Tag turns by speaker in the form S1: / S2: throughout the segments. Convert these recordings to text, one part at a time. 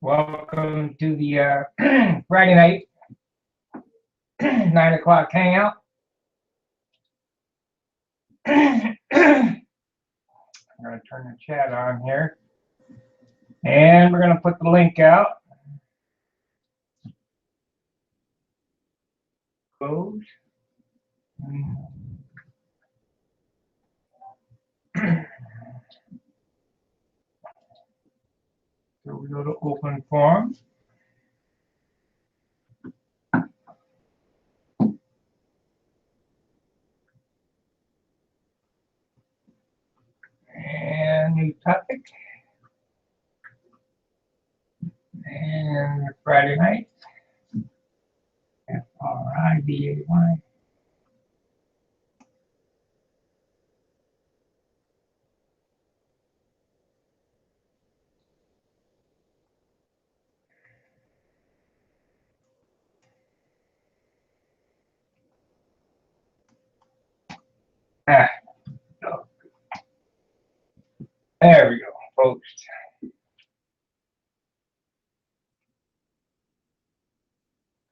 S1: Welcome to the Friday night 9 o'clock hangout. I'm going to turn the chat on here. And we're going to put the link out. Close. So we go to open forum. And new topic. And Friday night. Friday. There we go, folks.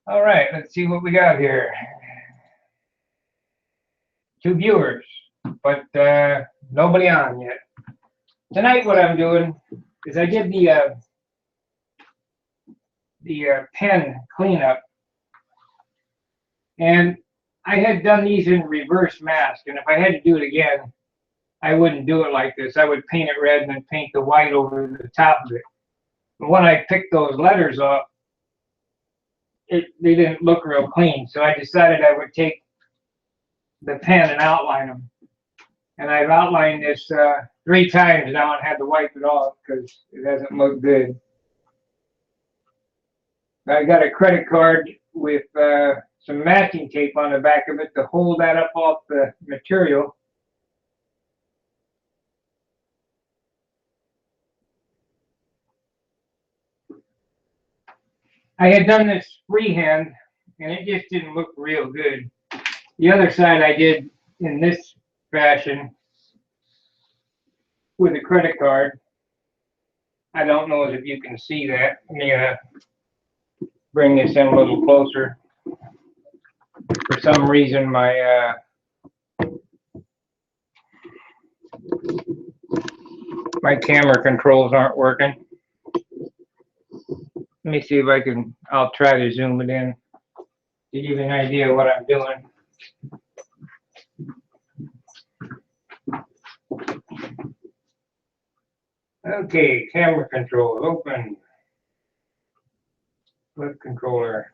S1: All right, let's see what we got here. 2 viewers, but nobody on yet. Tonight, what I'm doing is I did the pen cleanup, and I had done these in reverse mask, and if I had to do it again, I wouldn't do it like this. I would paint it red and then paint the white over the top of it. But when I picked those letters off, they didn't look real clean, so I decided I would take the pen and outline them. And I've outlined this 3 times now and had to wipe it off because it doesn't look good. I got a credit card with some masking tape on the back of it to hold that up off the material. I had done this freehand and it just didn't look real good. The other side I did in this fashion with a credit card. I don't know if you can see that. Let me bring this in a little closer. For some reason, my camera controls aren't working. Let me see if I can. I'll try to zoom it in to give you an idea of what I'm doing. Okay, camera controls open. Web controller.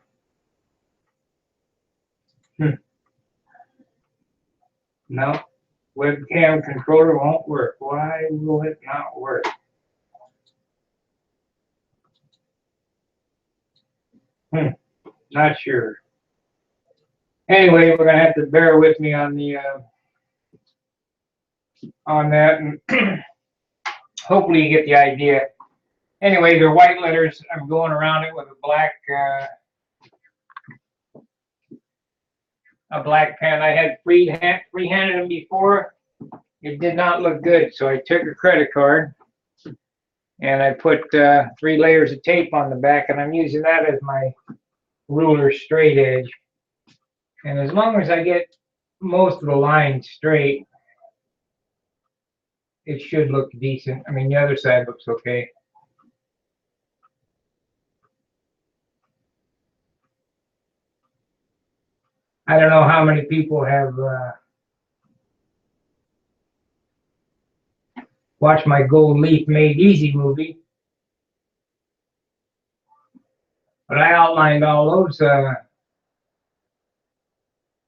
S1: No, webcam controller won't work. Why will it not work? Not sure. Anyway, we're gonna have to bear with me on the on that, and hopefully you get the idea. Anyway, they're white letters. I'm going around it with a black pen. I had freehanded them before. It did not look good, so I took a credit card and I put 3 layers of tape on the back, and I'm using that as my ruler straight edge. And as long as I get most of the lines straight, it should look decent. I mean, the other side looks okay. I don't know how many people have watched my Gold Leaf Made Easy movie, but I outlined all those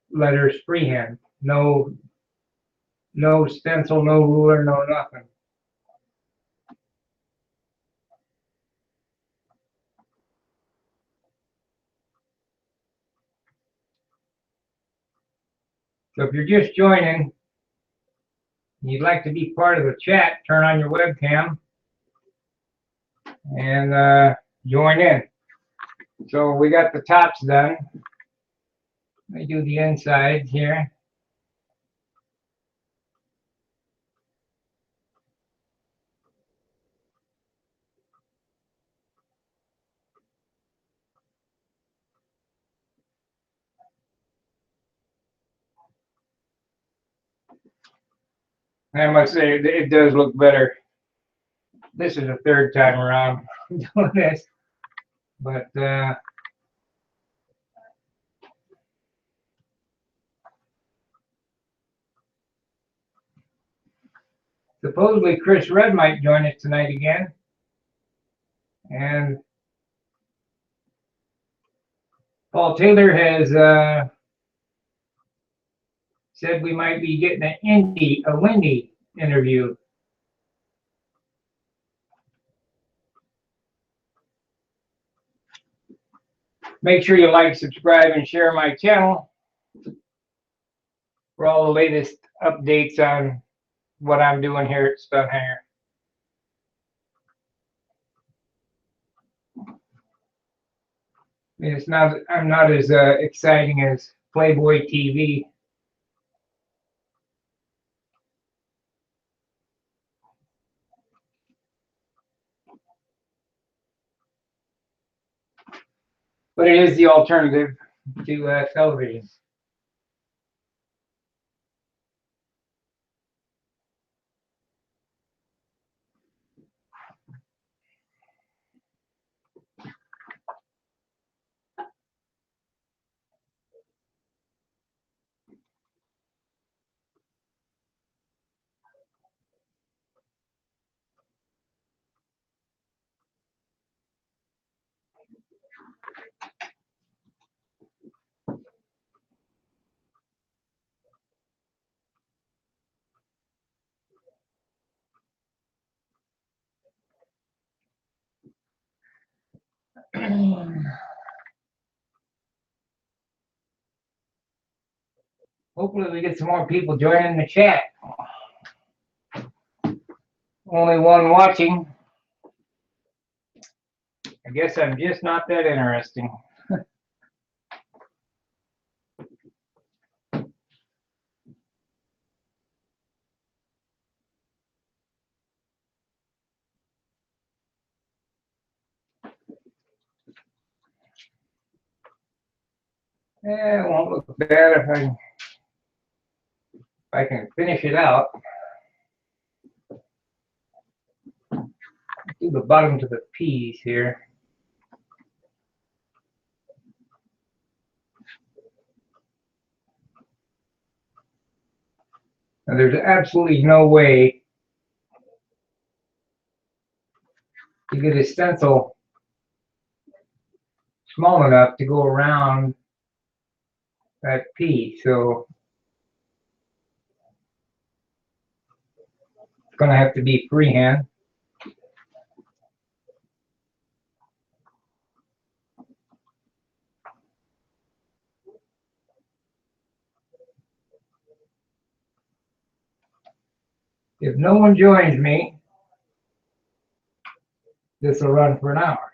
S1: letters freehand. No stencil, no ruler, no nothing. So if you're just joining, and you'd like to be part of the chat, turn on your webcam and join in. So we got the tops done. Let me do the inside here. And I must say, it does look better. This is the third time around doing this, but supposedly Chris Red might join us tonight again, and Paul Taylor has said we might be getting a Wendy interview. Make sure you like, subscribe, and share my channel for all the latest updates on what I'm doing here at Stunt Hanger. It's not, I'm not as exciting as Playboy TV. But it is the alternative to television. Hopefully we get some more people joining the chat. Only one watching. I guess I'm just not that interesting. It won't look bad if I can finish it out. Do the bottom to the P's here. Now, there's absolutely no way to get a stencil small enough to go around that P, so it's going to have to be freehand. If no one joins me, this will run for an hour.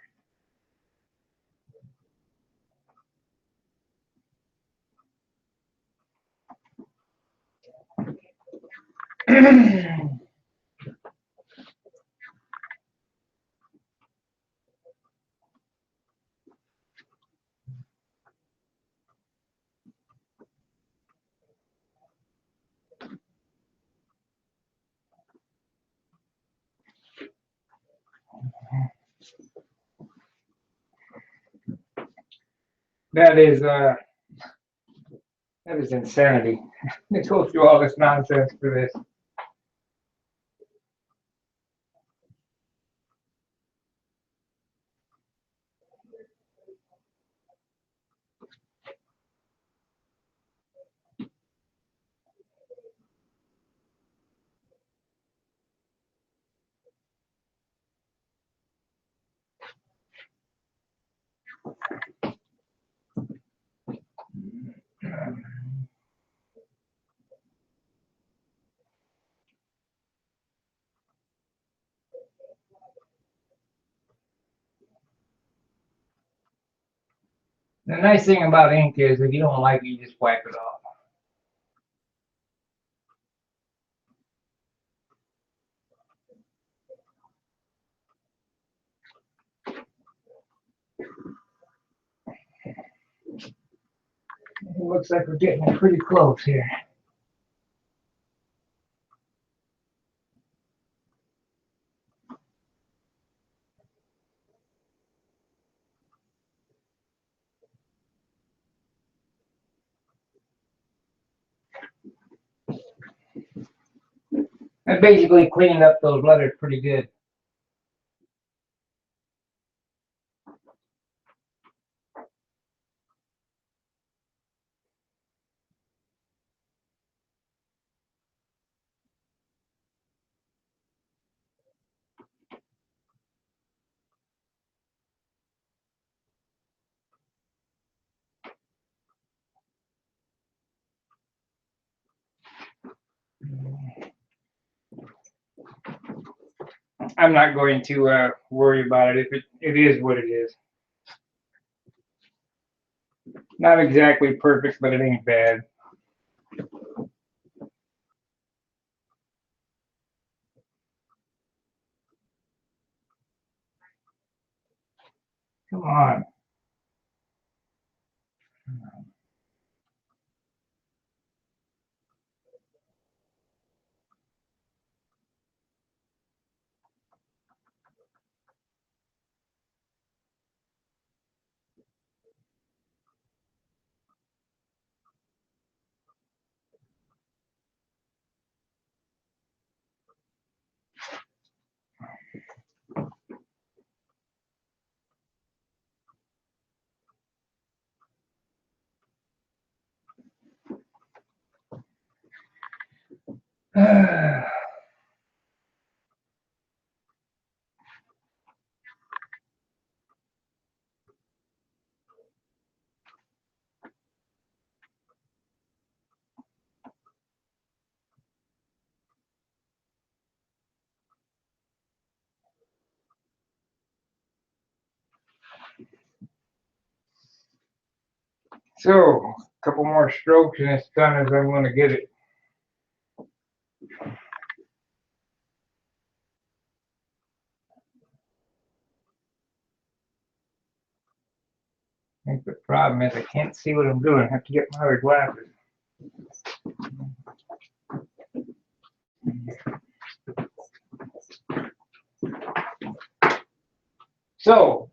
S1: That is insanity. They go through all this nonsense for this. The nice thing about ink is if you don't like it, you just wipe it off. It looks like we're getting pretty close here. I basically cleaned up those letters pretty good. I'm not going to worry about it if it is what it is. Not exactly perfect, but it ain't bad. Come on. So, a couple more strokes and it's done as I'm going to get it. I think the problem is I can't see what I'm doing. I have to get my other glasses. So,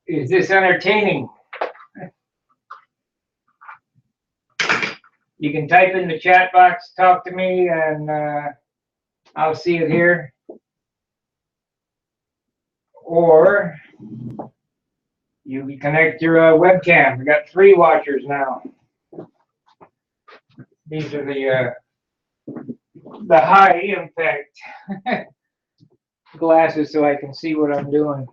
S1: is this entertaining? You can type in the chat box, talk to me, and I'll see it here. Or you can connect your webcam. We got 3 watchers now. These are the high impact glasses so I can see what I'm doing.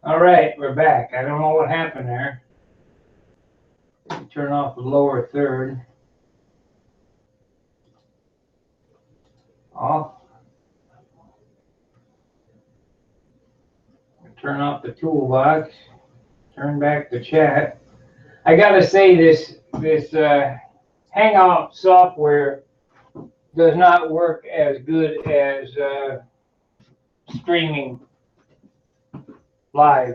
S1: All right, we're back. I don't know what happened there. Turn off the lower third. Off. Turn off the toolbox. Turn back the chat. I gotta say this hangout software does not work as good as streaming live.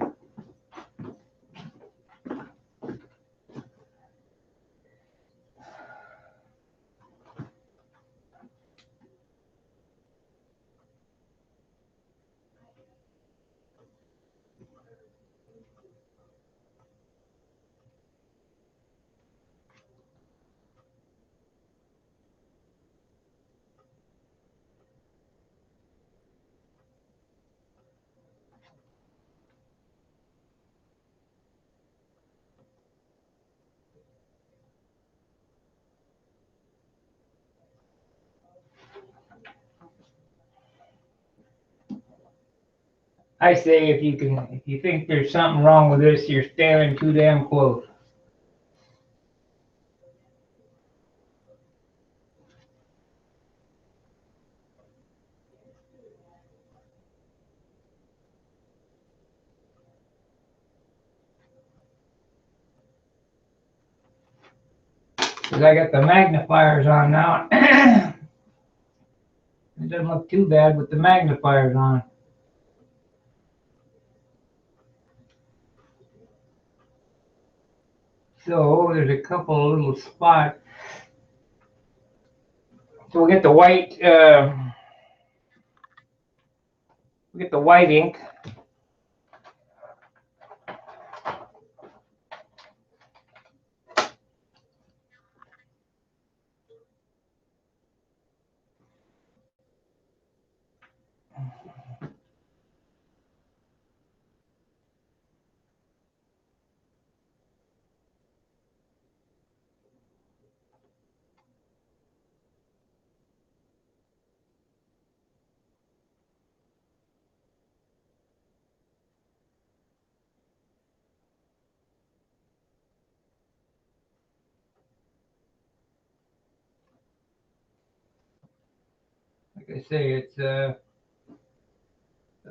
S1: I say if you think there's something wrong with this, you're standing too damn close. Because I got the magnifiers on now. It doesn't look too bad with the magnifiers on. So there's a couple of little spots. So we'll get the white ink. Like I say, it's the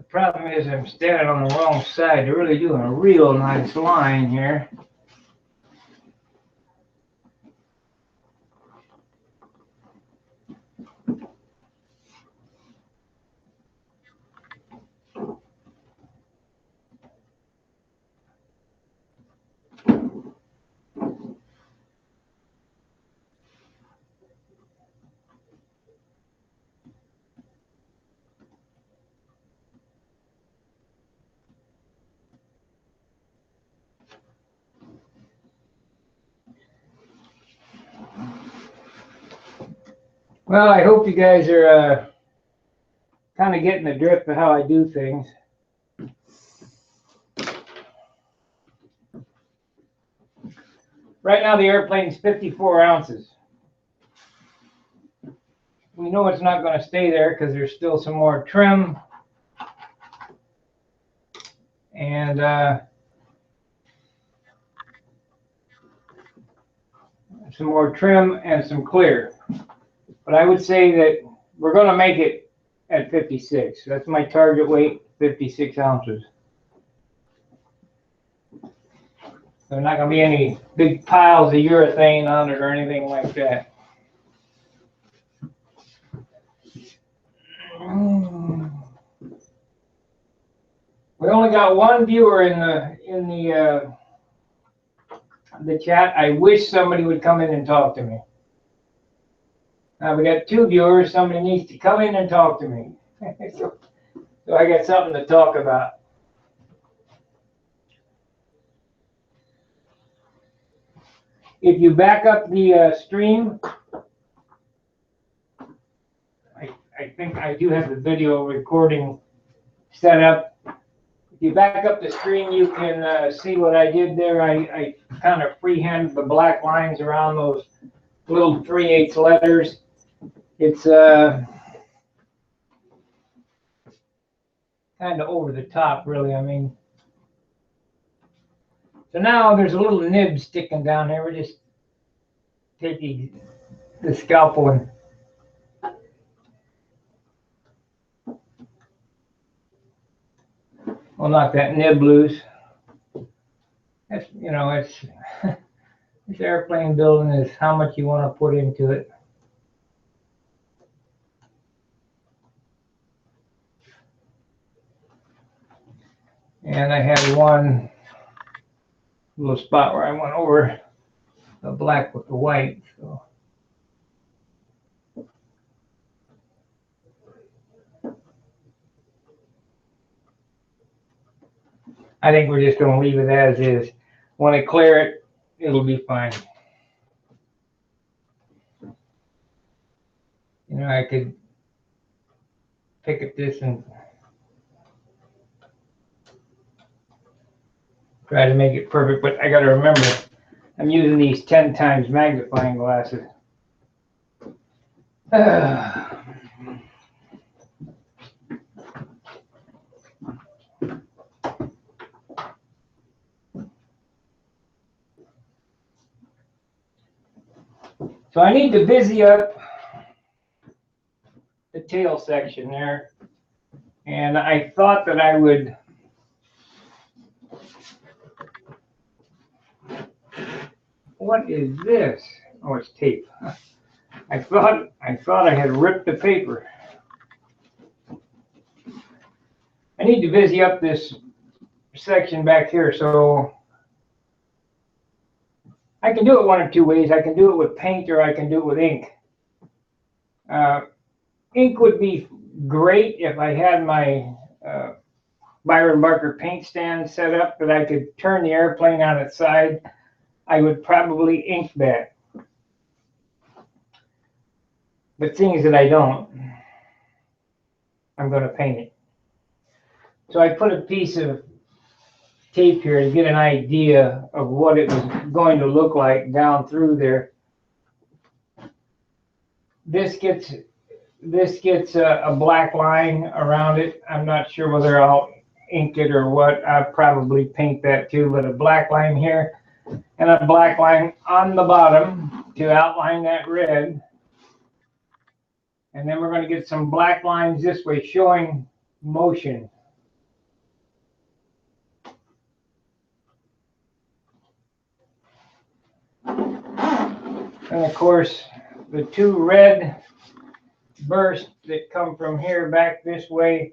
S1: problem is I'm standing on the wrong side. They're really doing a real nice line here. Well, I hope you guys are kind of getting the drift of how I do things. Right now the airplane's 54 ounces. We know it's not going to stay there because there's still some more trim and some clear. But I would say that we're going to make it at 56. That's my target weight, 56 ounces. There's not going to be any big piles of urethane on it or anything like that. We only got one viewer in the chat. I wish somebody would come in and talk to me. Now we got 2 viewers. Somebody needs to come in and talk to me. So I got something to talk about. If you back up the stream, I think I do have the video recording set up. If you back up the stream, you can see what I did there. I kind of freehand the black lines around those little 3/8 letters. It's kind of over the top, really. I mean, so now there's a little nib sticking down there. We're just taking the scalpel and we'll knock that nib loose. That's, you know, it's This airplane building is how much you want to put into it. And I had one little spot where I went over the black with the white. So I think we're just going to leave it as is. When I clear it, it'll be fine. You know, I could pick at this and try to make it perfect, but I got to remember, I'm using these 10 times magnifying glasses. So I need to busy up the tail section there. And I thought that I would what is this? Oh, it's tape. I thought I had ripped the paper. I need to busy up this section back here, so I can do it one of two ways. I can do it with paint or I can do it with ink. Ink would be great if I had my Byron Barker paint stand set up that I could turn the airplane on its side. I would probably ink that. But seeing as that I don't, I'm going to paint it. So I put a piece of tape here to get an idea of what it was going to look like down through there. This gets a black line around it. I'm not sure whether I'll ink it or what. I'll probably paint that too, but a black line here and a black line on the bottom to outline that red. And then we're going to get some black lines this way showing motion. And of course, the two red bursts that come from here back this way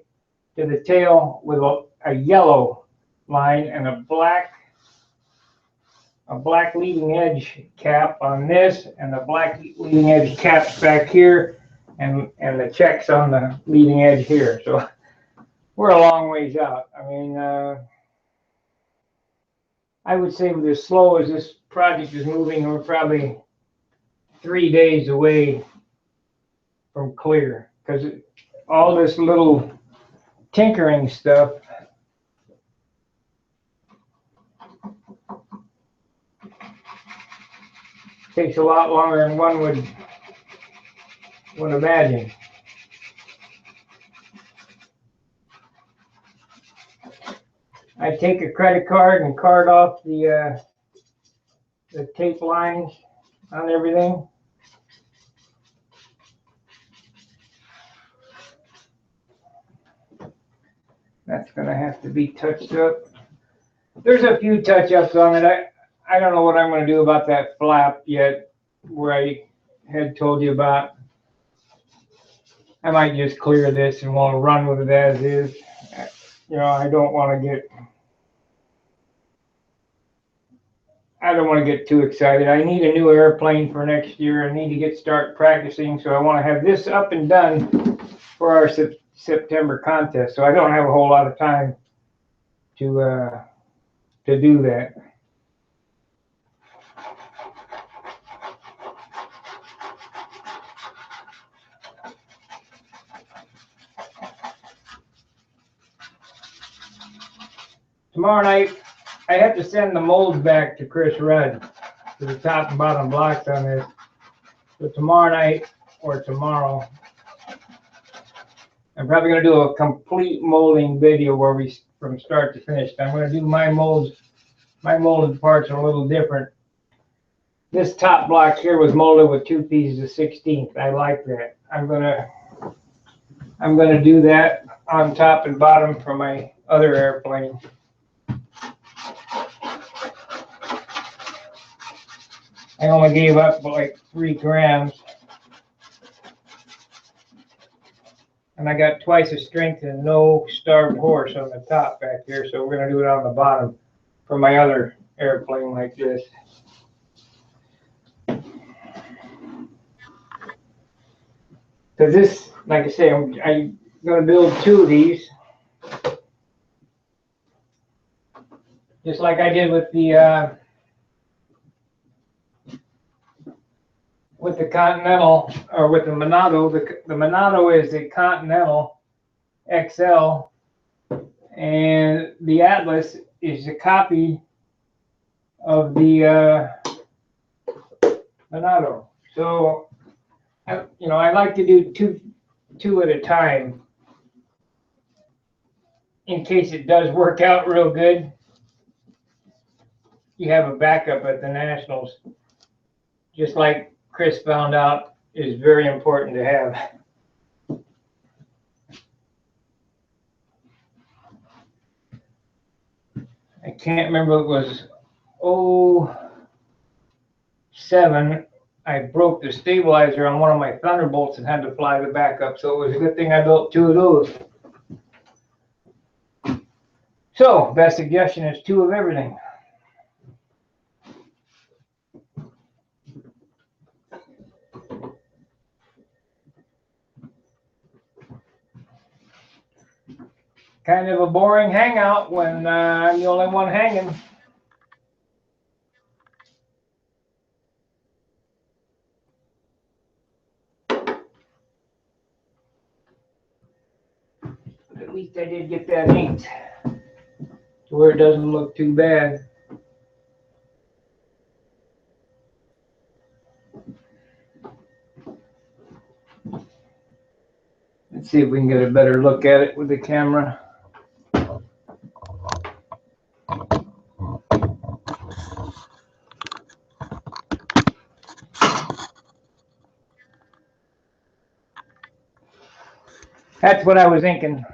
S1: to the tail with a yellow line and a black leading edge cap on this, and the black leading edge caps back here, and the checks on the leading edge here. So we're a long ways out. I mean, I would say with as slow as this project is moving, we're probably 3 days away from clear, because all this little tinkering stuff takes a lot longer than one would imagine. I take a credit card and card off the tape lines on everything. That's going to have to be touched up. There's a few touch-ups on it. I don't know what I'm going to do about that flap yet, where I had told you about. I might just clear this and we'll run with it as is. You know, I don't want to get too excited. I need a new airplane for next year. I need to start practicing, so I want to have this up and done for our September contest. So I don't have a whole lot of time to do that. Tomorrow night, I have to send the molds back to Chris Rudd for the top and bottom blocks on this. So tomorrow night or tomorrow, I'm probably going to do a complete molding video where we from start to finish. I'm going to do my molds. My molded parts are a little different. This top block here was molded with 2 pieces of 16th. I like that. I'm gonna do that on top and bottom for my other airplane. I only gave up like 3 grams. And I got twice the strength and no starved horse on the top back here, so we're gonna do it on the bottom for my other airplane like this. Cause this, like I say, I'm gonna build 2 of these. Just like I did with the Continental, or with the Monado. The Monado is the Continental XL, and the Atlas is a copy of the Monado. So, I like to do two at a time in case it does work out real good. You have a backup at the Nationals, just like Chris found out is very important to have. I can't remember, it was 07. I broke the stabilizer on one of my Thunderbolts and had to fly the backup, so it was a good thing I built 2 of those. So, best suggestion is 2 of everything. Kind of a boring hangout when I'm the only one hanging. At least I did get that inked to where it doesn't look too bad. Let's see if we can get a better look at it with the camera. That's what I was thinking.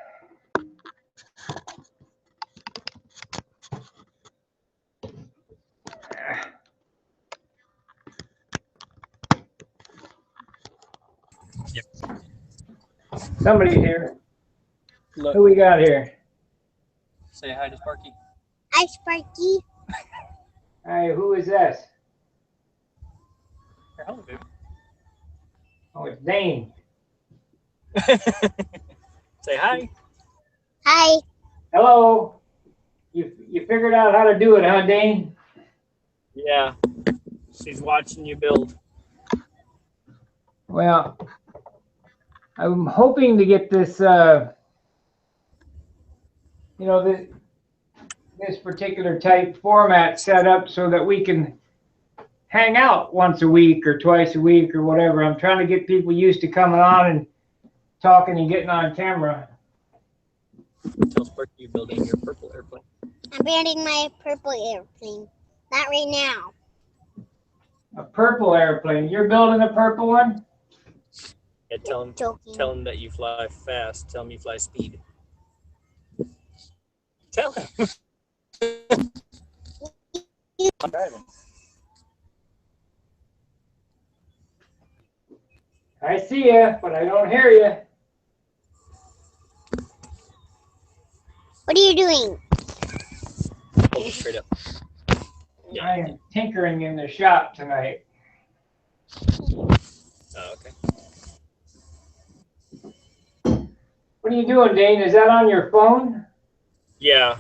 S2: Yep.
S1: Somebody's here.
S2: Look.
S1: Who we got here?
S2: Say hi to Sparky.
S3: Hi, Sparky.
S1: Hi, who is this?
S2: Hello, baby.
S1: Oh, it's Dane.
S2: Say hi.
S3: Hi.
S1: Hello. You figured out how to do it, huh, Dane?
S2: Yeah. She's watching you build.
S1: Well, I'm hoping to get this, this particular type format set up so that we can hang out once a week or twice a week or whatever. I'm trying to get people used to coming on and talking and getting on camera.
S2: Tell Sparky you're building your purple airplane.
S3: I'm building my purple airplane. Not right now.
S1: A purple airplane. You're building a purple one?
S2: Yeah, tell him that you fly fast. Tell him you fly speed. Tell him. I'm driving.
S1: I see you, but I don't hear you.
S2: What
S3: are you doing?
S2: Hold it straight up.
S1: Yeah. I am tinkering in the shop tonight.
S2: Oh, okay.
S1: What are you doing, Dane? Is that on your phone?
S2: Yeah.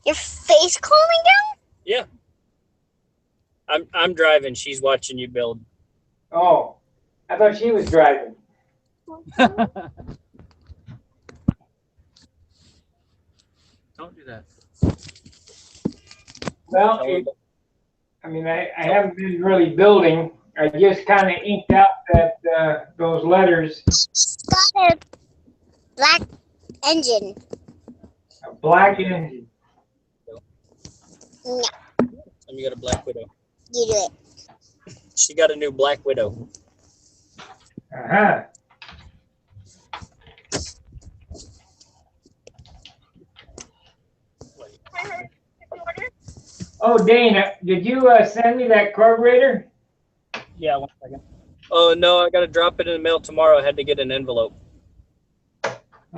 S3: Your face calming down?
S2: Yeah. I'm driving. She's watching you build.
S1: Oh, I thought she was driving.
S2: Don't do that.
S1: Well, I haven't been really building. I just kind of inked out those letters.
S3: Got a black engine.
S1: A black engine.
S3: No.
S2: And you got a Black Widow.
S3: You do it.
S2: She got a new Black Widow.
S1: Uh-huh. Oh, Dana, did you send me that carburetor?
S4: Yeah, 1 second.
S2: Oh no, I gotta drop it in the mail tomorrow. I had to get an envelope.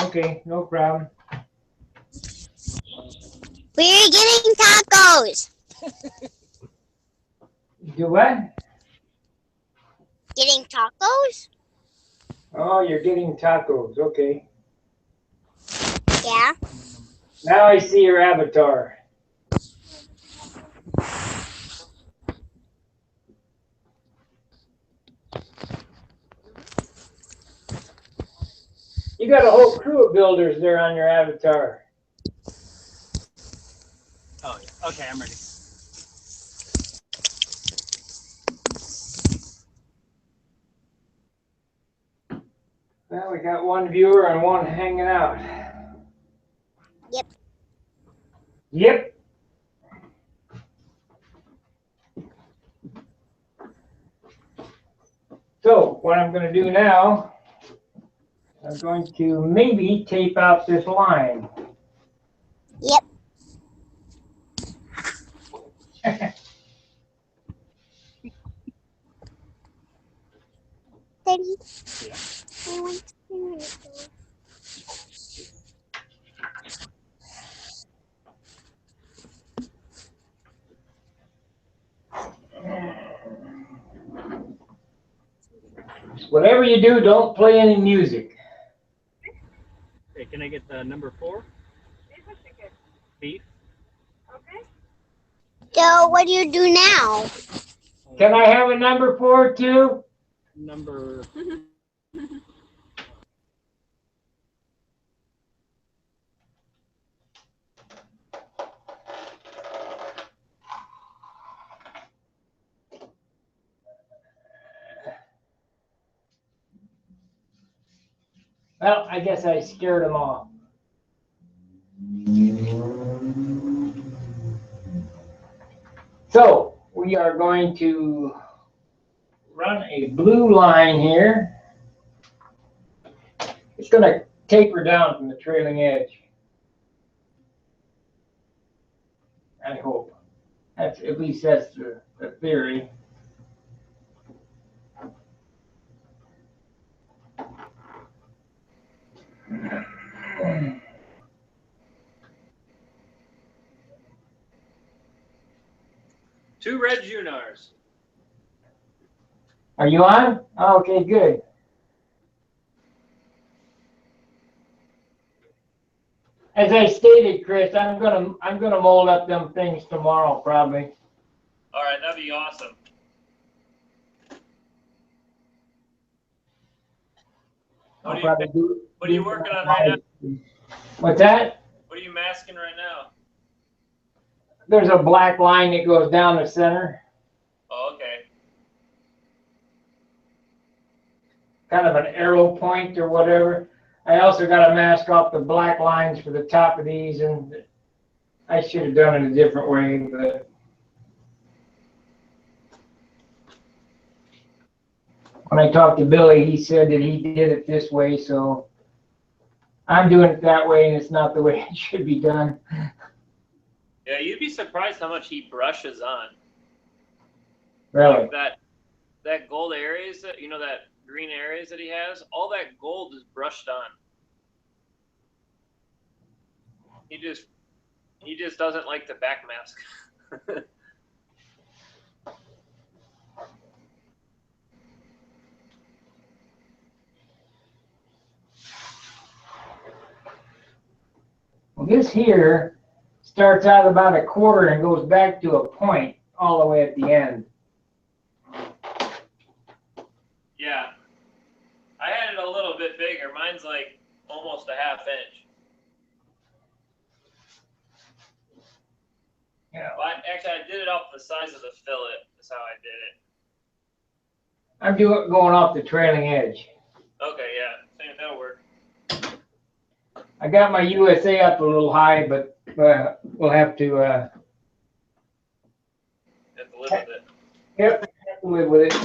S1: Okay, no problem.
S3: We're getting tacos.
S1: Do what?
S3: Getting tacos?
S1: Oh, you're getting tacos. Okay.
S3: Yeah.
S1: Now I see your avatar. You got a whole crew of builders there on your avatar.
S4: Oh, yeah. Okay, I'm ready.
S1: Well, we got one viewer and one hanging out.
S3: Yep.
S1: Yep. So what I'm going to do now, I'm going to maybe tape out this line.
S3: Yep. Daddy,
S4: Yeah.
S3: I want to.
S1: Whatever you do, don't play any music.
S4: Okay, can I get the number 4? Beef.
S3: So what do you do now?
S1: Can I have a number 4 too?
S4: Number.
S1: Well, I guess I scared them off. So we are going to run a blue line here. It's going to taper down from the trailing edge. I hope. At least that's the theory.
S2: Two red Junars.
S1: Are you on? Oh, okay, good. As I stated, Chris, I'm gonna mold up them things tomorrow probably.
S2: All right, that'd be awesome.
S1: I'll probably do.
S2: What are you working on right now?
S1: What's that?
S2: What are you masking right now?
S1: There's a black line that goes down the center.
S2: Oh, okay.
S1: Kind of an arrow point or whatever. I also got to mask off the black lines for the top of these, and I should have done it a different way, but when I talked to Billy, he said that he did it this way, so I'm doing it that way, and it's not the way it should be done.
S2: Yeah, you'd be surprised how much he brushes on.
S1: Really?
S2: Like that gold areas, that green areas that he has, all that gold is brushed on. He just doesn't like the back mask.
S1: Well, this here starts out about a quarter and goes back to a point all the way at the end.
S2: Yeah. I had it a little bit bigger. Mine's like almost a half inch.
S1: Yeah.
S2: Well, actually, I did it off the size of the fillet. That's how I did it.
S1: I'm going off the trailing edge.
S2: Okay, yeah. That'll work.
S1: I got my USA up a little high, but we'll have to.
S2: Have to live with it.
S1: Yep, have to live with it.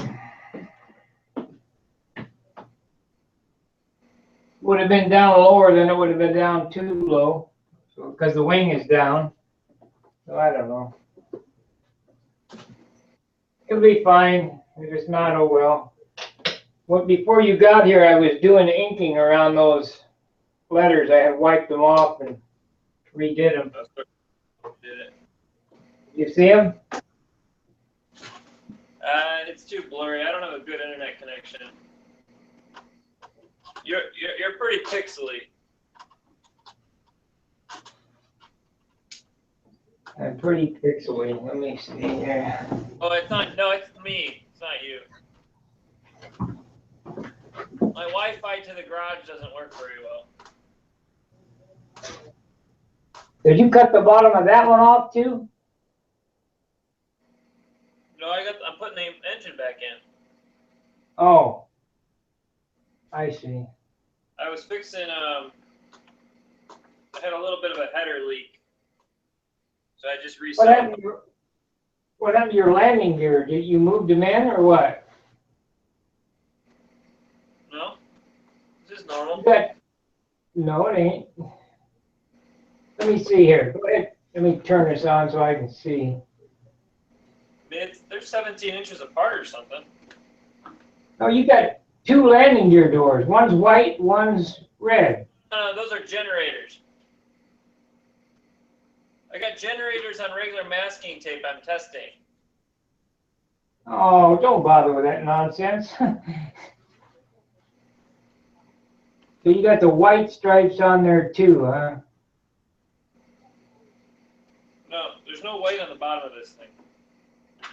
S1: Would have been down lower, then it would have been down too low, because the wing is down. So I don't know. It'll be fine. If it's not, oh well. Well, before you got here, I was doing inking around those letters. I had wiped them off and redid them.
S2: That's what did it.
S1: You see them?
S2: It's too blurry. I don't have a good internet connection. You're pretty pixely.
S1: I'm pretty pixely. Let me see here.
S2: Oh, it's not. No, it's me. It's not you. My Wi-Fi to the garage doesn't work very well.
S1: Did you cut the bottom of that one off too?
S2: No, I'm putting the engine back in.
S1: Oh, I see.
S2: I was fixing. I had a little bit of a header leak, so I just reset.
S1: What happened to your landing gear? Did you move them in or what?
S2: No, this is normal.
S1: No, it ain't. Let me see here. Go ahead. Let me turn this on so I can see.
S2: They're 17 inches apart or something.
S1: Oh, you got two landing gear doors. One's white, one's red.
S2: Those are generators. I got generators on regular masking tape I'm testing.
S1: Oh, don't bother with that nonsense. So you got the white stripes on there too, huh?
S2: No, there's no white on the bottom of this thing.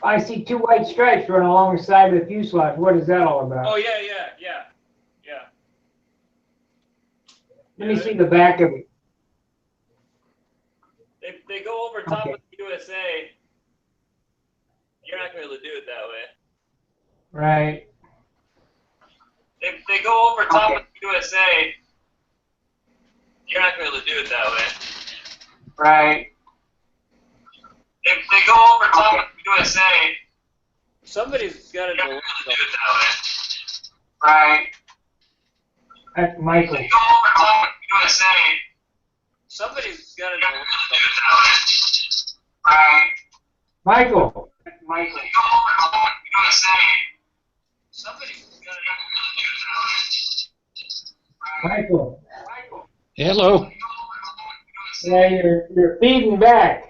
S1: I see two white stripes running along the side of the fuselage. What is that all about?
S2: Oh, yeah.
S1: Let me see the back of it.
S2: They go over top
S1: Okay.
S2: of the USA. You're not going to be able to do it that way.
S1: Right.
S2: They go over top
S1: Okay.
S2: of the USA. You're not going to be able to do it that way.
S1: Right.
S2: They go over top of the USA. Somebody's got to do it that way.
S1: Right. That's Michael.
S2: They go over top of the USA. Somebody's got to do it that way.
S1: Right. Michael.
S2: They go over top of the USA. Somebody's got to do it that way.
S1: Michael.
S5: Hello.
S1: Yeah, you're feeding back.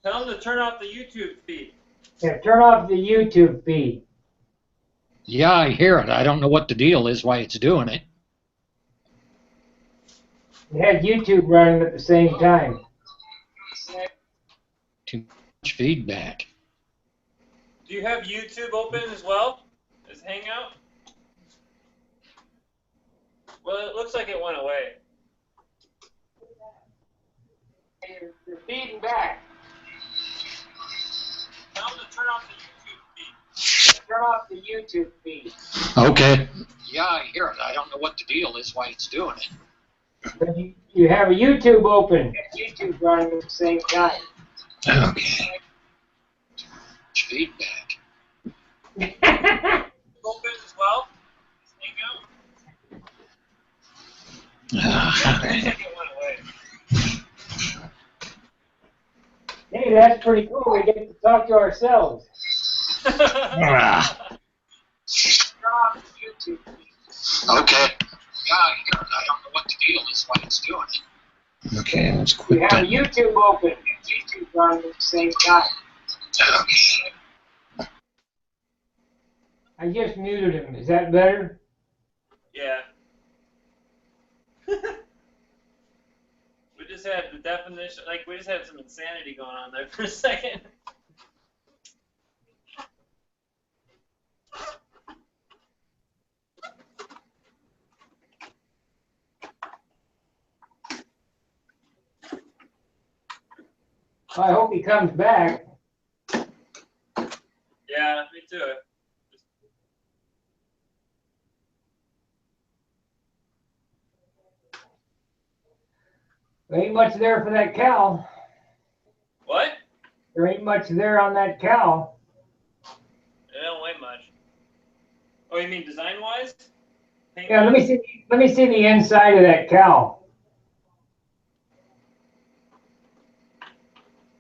S2: Tell them to turn off the YouTube feed.
S1: Yeah, turn off the YouTube feed.
S5: Yeah, I hear it. I don't know what the deal is, why it's doing it.
S1: You had YouTube running at the same time.
S5: Too much feedback.
S2: Do you have YouTube open as well as Hangout? Well, it looks like it went away.
S1: You're feeding back.
S2: Tell them to turn off the YouTube feed.
S1: Turn off the YouTube feed.
S5: Okay. Yeah, I hear it. I don't know what the deal is, why it's doing it.
S1: But you have a YouTube open. YouTube running at the same time.
S5: Okay. Too much feedback.
S2: Open as well as Hangout. Looks like it went away.
S1: Hey, that's pretty cool. We get to talk to ourselves.
S5: Ah,
S1: Turn off the YouTube feed.
S5: okay. Yeah, I hear it. I don't know what the deal is, why it's doing it. Okay, let's
S1: You
S5: quit
S1: have
S5: that.
S1: YouTube open. YouTube running at the same time.
S5: Okay.
S1: I just muted him. Is that better?
S2: Yeah. We just had the definition, like we just had some insanity going on there for a second.
S1: Well, I hope he comes back.
S2: Yeah, me too.
S1: There ain't much there for that cow.
S2: What?
S1: There ain't much there on that cow.
S2: It don't weigh much. Oh, you mean design-wise?
S1: Yeah, let me see the inside of that cow.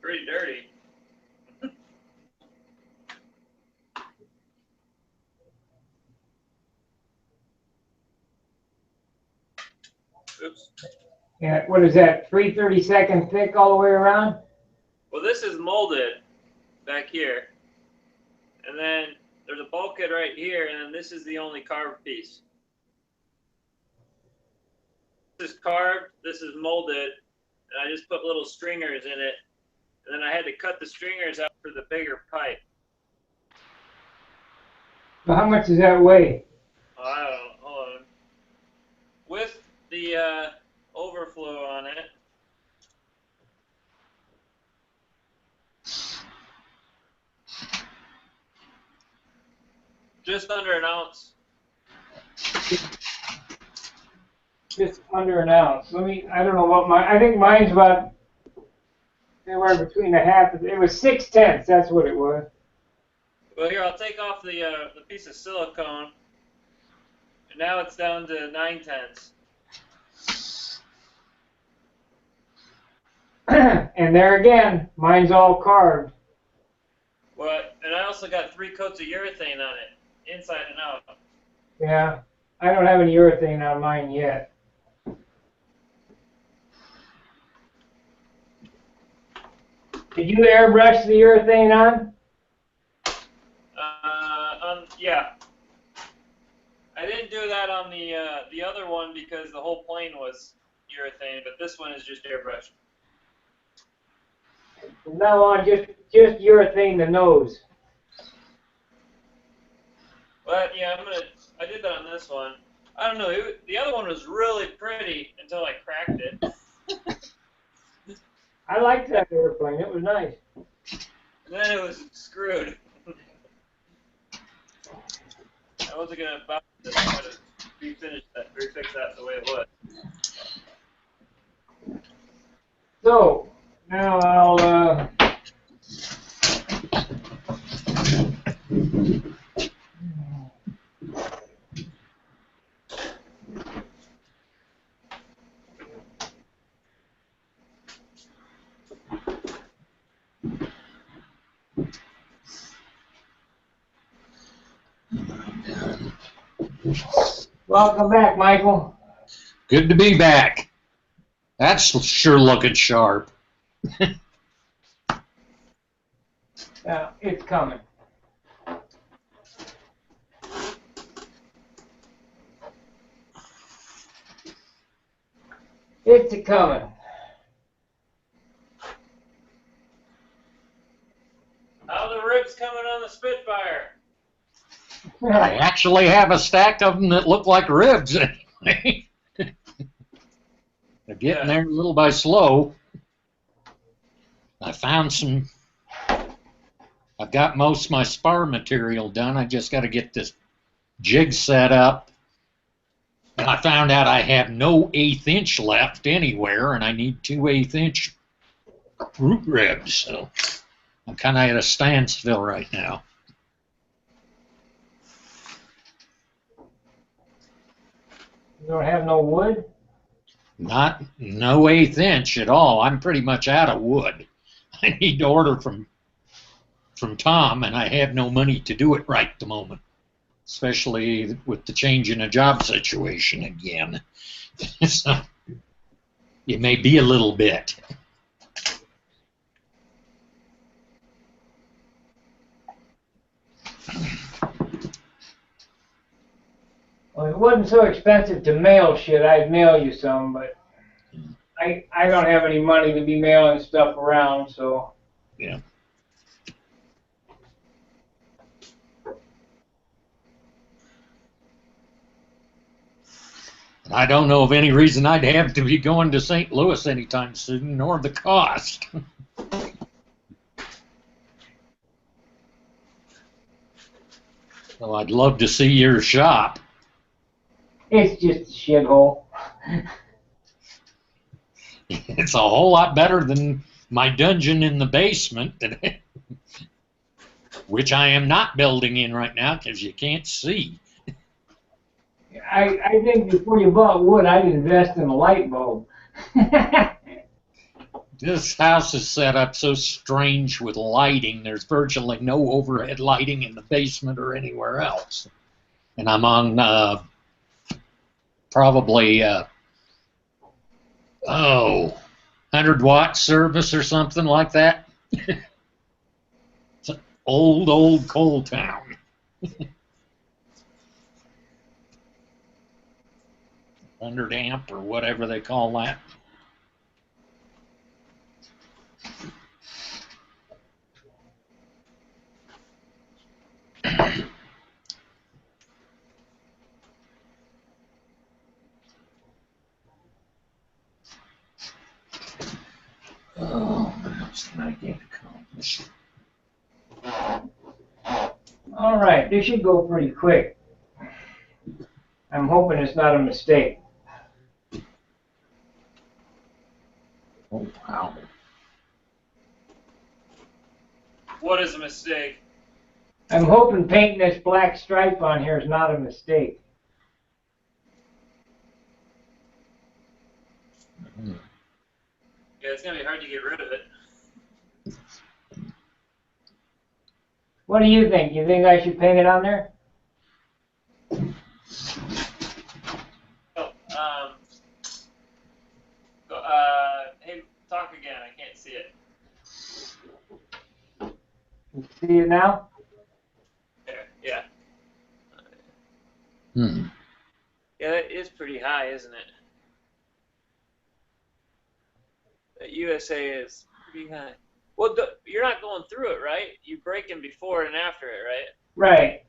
S2: Pretty dirty. Oops.
S1: Yeah, what is that, 3/32 thick all the way around?
S2: Well, this is molded back here. And then there's a bulkhead right here, and then this is the only carved piece. This is carved, this is molded, and I just put little stringers in it. And then I had to cut the stringers out for the bigger pipe.
S1: So how much does that weigh?
S2: Oh, I don't know. Hold on. With the overflow on it, just under an ounce.
S1: Just under an ounce. I don't know what I think mine's about anywhere between a half, it was 6/10, that's what it was.
S2: Well, here, I'll take off the piece of silicone. And now it's down to 9/10.
S1: And there again, mine's all carved.
S2: What? And I also got 3 coats of urethane on it, inside and out.
S1: Yeah, I don't have any urethane on mine yet. Did you airbrush the urethane on?
S2: Yeah. I didn't do that on the other one because the whole plane was urethane, but this one is just airbrushed.
S1: From now on, just urethane the nose.
S2: But yeah, I did that on this one. I don't know. The other one was really pretty until I cracked it.
S1: I liked that airplane. It was nice.
S2: And then it was screwed. I wasn't gonna try to refix that the way it was.
S1: So now I'll welcome back, Michael.
S6: Good to be back. That's sure looking sharp.
S1: Yeah, it's coming. It's a coming.
S2: How are the ribs coming on the Spitfire?
S6: I actually have a stack of them that look like ribs anyway. They're getting there little by slow. I found some. I've got most of my spar material done. I just got to get this jig set up. And I found out I have no 1/8 inch left anywhere, and I need 2 1/8 inch root ribs. So I'm kind of at a standstill right now.
S1: You don't have no wood?
S6: No 1/8 inch at all. I'm pretty much out of wood. I need to order from Tom, and I have no money to do it right at the moment, especially with the change in a job situation again. So it may be a little bit.
S1: Well, if it wasn't so expensive to mail shit, I'd mail you some, but I don't have any money to be mailing stuff around, so.
S6: Yeah. I don't know of any reason I'd have to be going to St. Louis anytime soon, nor the cost. So I'd love to see your shop.
S1: It's just a shithole.
S6: It's a whole lot better than my dungeon in the basement, which I am not building in right now because you can't see.
S1: I think before you bought wood, I'd invest in a light bulb.
S6: This house is set up so strange with lighting. There's virtually no overhead lighting in the basement or anywhere else. And I'm on probably oh, 100-watt service or something like that. It's an old coal town. 100 amp or whatever they call that. Oh, what else can I get accomplished?
S1: All right, this should go pretty quick. I'm hoping it's not a mistake.
S6: Oh, wow.
S2: What is a mistake?
S1: I'm hoping painting this black stripe on here is not a mistake.
S2: Yeah, it's gonna be hard to get rid of it.
S1: What do you think? You think I should paint it on there?
S2: Oh, hey, talk again. I can't see it.
S1: You see it now?
S2: There, yeah.
S6: Hmm.
S2: Yeah, that is pretty high, isn't it? That USA is pretty high. Well, you're not going through it, right? You break them before and after it, right?
S1: Right.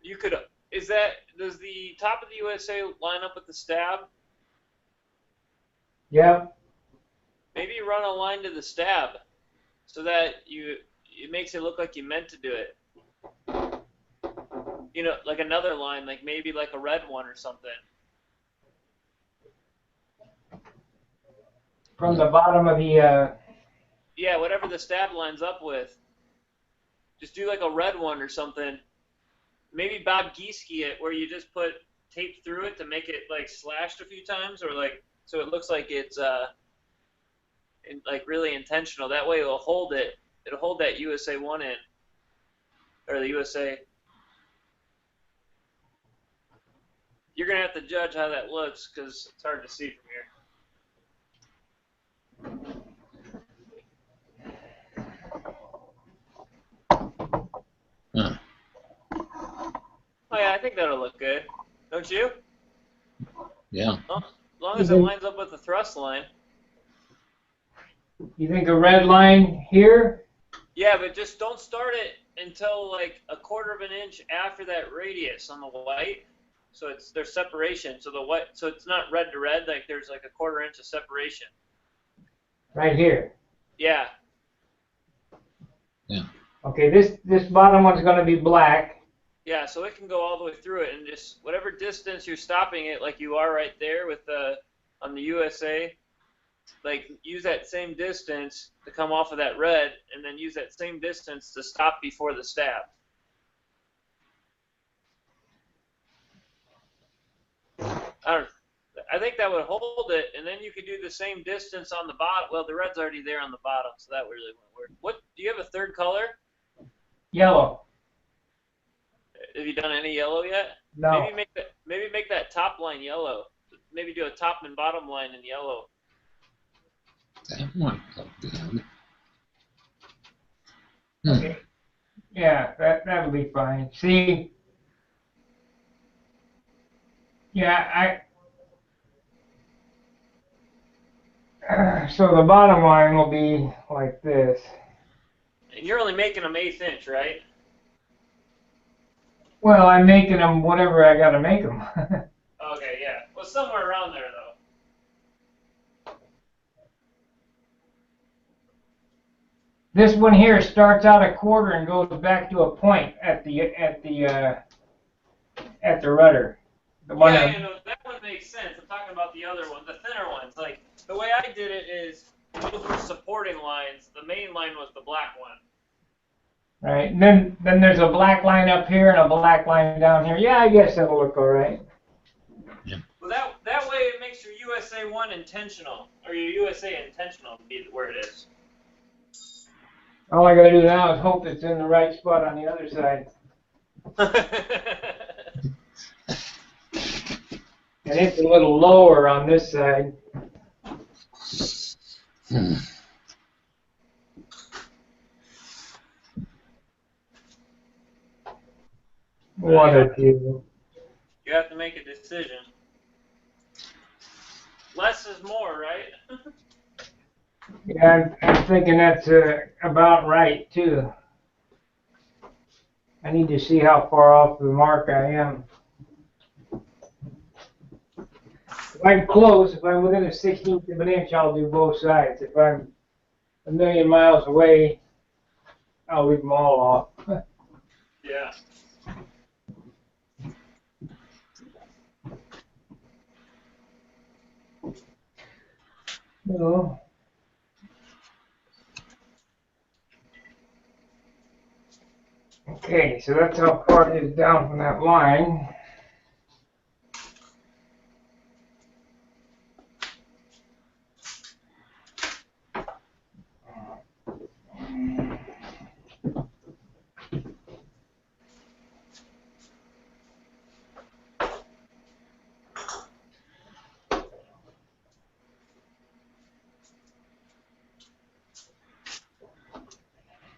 S2: You could. Does the top of the USA line up with the stab?
S1: Yep.
S2: Maybe run a line to the stab, so that it makes it look like you meant to do it. You know, like another line, like maybe like a red one or something.
S1: From the bottom of the,
S2: Yeah, whatever the stab lines up with. Just do like a red one or something. Maybe Bob Gieske it, where you just put tape through it to make it like slashed a few times, or like so it looks like it's like really intentional. That way it'll hold it. It'll hold that USA one in, or the USA. You're gonna have to judge how that looks because it's hard to see from here.
S6: Huh.
S2: Oh yeah, I think that'll look good. Don't you?
S6: Yeah.
S2: Well, as long as it lines up with the thrust line.
S1: you think a red line here?
S2: Yeah, but just don't start it until like a quarter of an inch after that radius on the white. So there's separation. So the white, so it's not red to red. Like there's like a quarter inch of separation.
S1: Right here.
S2: Yeah.
S6: Yeah.
S1: Okay, this bottom one's going to be black.
S2: Yeah, so it can go all the way through it, and just whatever distance you're stopping it, like you are right there with on the USA, like use that same distance to come off of that red, and then use that same distance to stop before the stab. I think that would hold it, and then you could do the same distance on the bottom. Well, the red's already there on the bottom, so that really won't work. What do you have a third color?
S1: Yellow.
S2: Have you done any yellow yet?
S1: No.
S2: Maybe make that top line yellow. Maybe do a top and bottom line in yellow.
S6: That might look good.
S1: Okay. Yeah, that'll be fine. See? Yeah, so the bottom line will be like this.
S2: And you're only making them 1/8 inch, right?
S1: Well, I'm making them whatever I got to make them.
S2: Okay, yeah. Well, somewhere around there, though.
S1: This one here starts out a quarter and goes back to a point at the rudder. The one
S2: Yeah, no, that one makes sense. I'm talking about the other one, the thinner ones. Like, the way I did it is, those were supporting lines. The main line was the black one.
S1: right. And then there's a black line up here and a black line down here. Yeah, I guess that'll look all right.
S2: Well, that way it makes your USA one intentional, or your USA intentional to be where it is.
S1: All I got to do now is hope it's in the right spot on the other side. And it's a little lower on this side. One or two.
S2: You have to make a decision. Less is more, right?
S1: Yeah, I'm thinking that's about right, too. I need to see how far off the mark I am. If I'm close, if I'm within a 16th of an inch, I'll do both sides. If I'm a million miles away, I'll leave them all off.
S2: Yeah.
S1: No. Okay, so that's how far it is down from that line.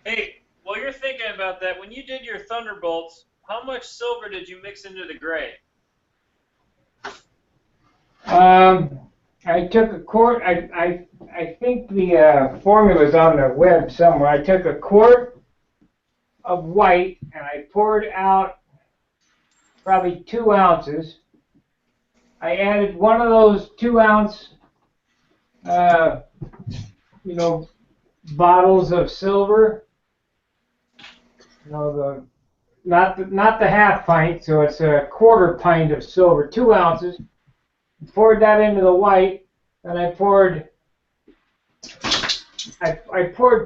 S2: Hey, while you're thinking about that, when you did your Thunderbolts, how much silver did you mix into the gray?
S1: I took a quart. I think the formula's on the web somewhere. I took a quart of white and I poured out probably 2 ounces. I added one of those 2-ounce, bottles of silver. Not the half pint, so it's a quarter pint of silver, 2 ounces. Poured that into the white, and I poured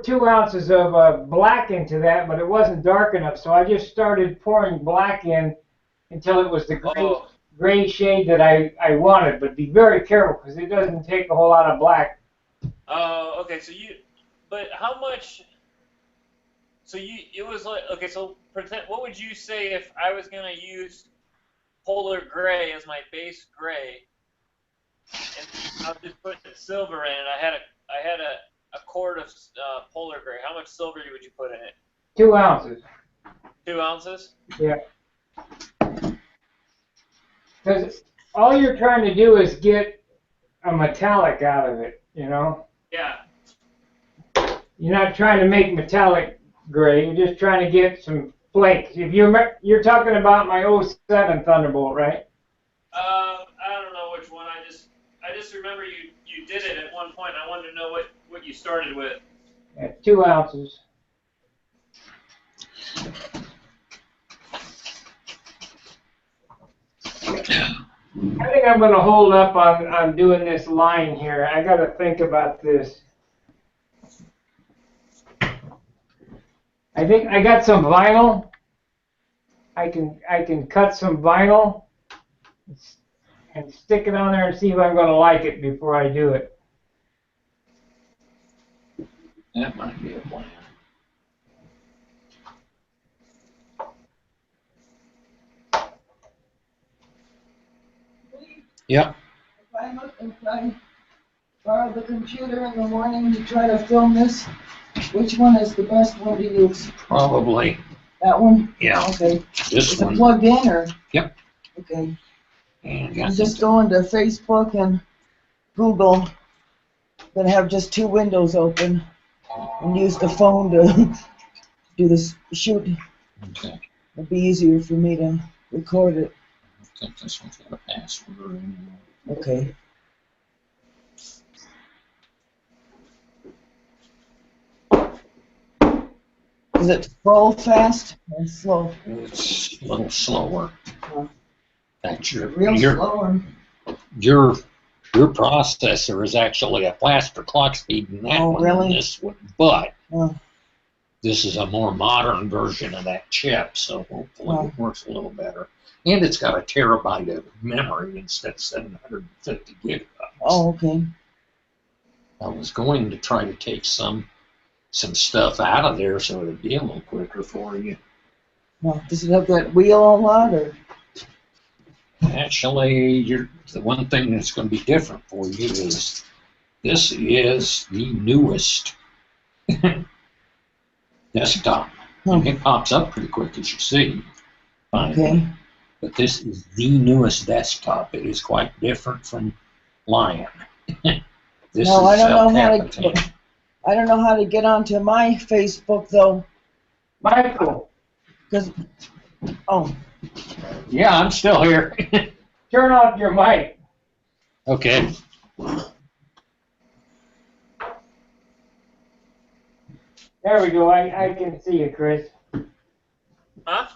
S1: 2 ounces of black into that, but it wasn't dark enough, so I just started pouring black in until it was the gray shade that I wanted. But be very careful because it doesn't take a whole lot of black.
S2: Oh, okay. But how much? It was like, okay. So pretend, what would you say if I was gonna use polar gray as my base gray, and I was just putting silver in it? I had a quart of polar gray. How much silver would you put in it?
S1: 2 ounces.
S2: 2 ounces?
S1: Yeah. Because all you're trying to do is get a metallic out of it,
S2: Yeah.
S1: You're not trying to make metallic gray. You're just trying to get some flakes. If you're talking about my '07 Thunderbolt, right?
S2: I don't know which one. I just remember you did it at one point. I wanted to know what you started with.
S1: Yeah, 2 ounces. I think I'm going to hold up on doing this line here. I got to think about this. I think I got some vinyl. I can cut some vinyl and stick it on there and see if I'm going to like it before I do it.
S6: That might be a plan. Yep.
S7: If I borrow the computer in the morning to try to film this, which one is the best one to use?
S6: Probably.
S7: That one?
S6: Yeah.
S7: Okay.
S6: This
S7: Is
S6: one.
S7: it plugged in or?
S6: Yep.
S7: Okay.
S6: And
S7: I'm just going to Facebook and Google. Gonna have just 2 windows open and use the phone to do this shoot.
S6: Okay.
S7: It'd be easier for me to record it.
S6: I think this one's got a password in it.
S7: Okay. Is it scroll fast or slow?
S6: It's a little slower. That's
S7: Real slow.
S6: your processor is actually a faster clock speed than that one
S7: really?
S6: than this one, but
S7: Oh.
S6: this is a more modern version of that chip, so hopefully it works a little better. And it's got a terabyte of memory instead of 750 gigabytes.
S7: Oh, okay.
S6: I was going to try to take some stuff out of there so it'd be a little quicker for you.
S7: Well, does it have that wheel a lot or?
S6: Actually, the one thing that's going to be different for you is this is the newest desktop. And it pops up pretty quick, as you see.
S7: Okay.
S6: But this is the newest desktop. It is quite different from Lion. This
S7: No, I
S6: is
S7: don't know how
S6: Capitan.
S7: to. I don't know how to get onto my Facebook though,
S1: Michael,
S7: because
S6: Yeah, I'm still here.
S1: turn off your mic.
S6: Okay.
S1: There we go. I can see you, Chris.
S2: Huh?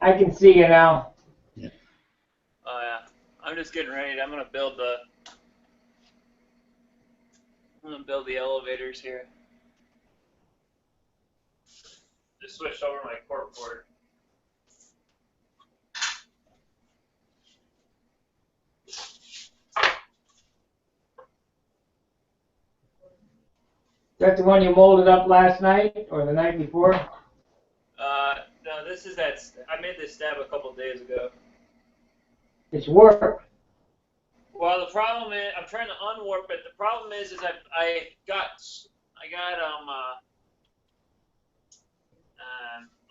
S1: I can see you now.
S2: Oh yeah. I'm just getting ready. I'm gonna build the elevators here. Just switched over my cork board.
S1: That's the one you molded up last night or the night before?
S2: No, this is that. I made this stab a couple days ago.
S1: It's work.
S2: Well, the problem is I'm trying to unwarp it. The problem is I got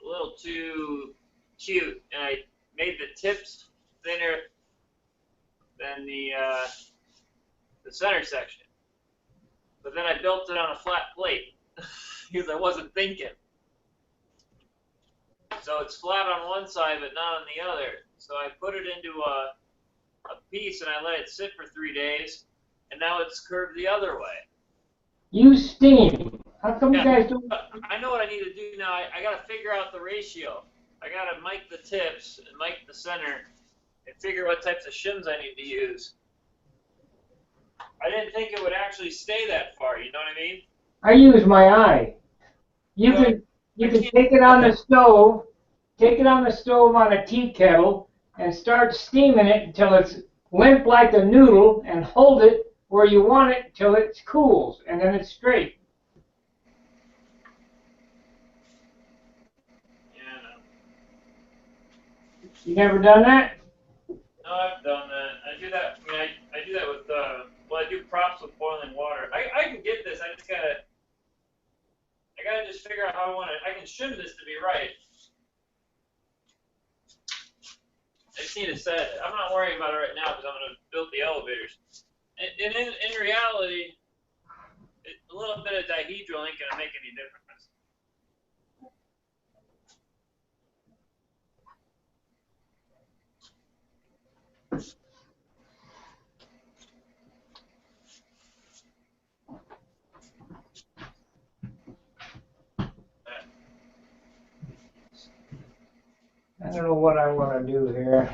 S2: a little too cute, and I made the tips thinner than the center section. But then I built it on a flat plate because I wasn't thinking. So it's flat on one side, but not on the other. So I put it into a piece and I let it sit for 3 days, and now it's curved the other way.
S1: Use steam. How come you guys don't?
S2: I know what I need to do now. I got to figure out the ratio. I got to mic the tips and mic the center and figure what types of shims I need to use. I didn't think it would actually stay that far, you know what I mean?
S1: I use my eye. You can take it on the stove, on a tea kettle, and start steaming it until it's limp like a noodle, and hold it where you want it till it cools, and then it's straight.
S2: Yeah, no.
S1: You never done that?
S2: No, I've done that. I do that. I mean, I do that with I do props with boiling water. I can get this. I gotta just figure out how I want it. I can shim this to be right. I just need to set it. I'm not worrying about it right now because I'm gonna build the elevators. And in reality, a little bit of dihedral ain't gonna make any difference.
S1: I don't know what I want to do here.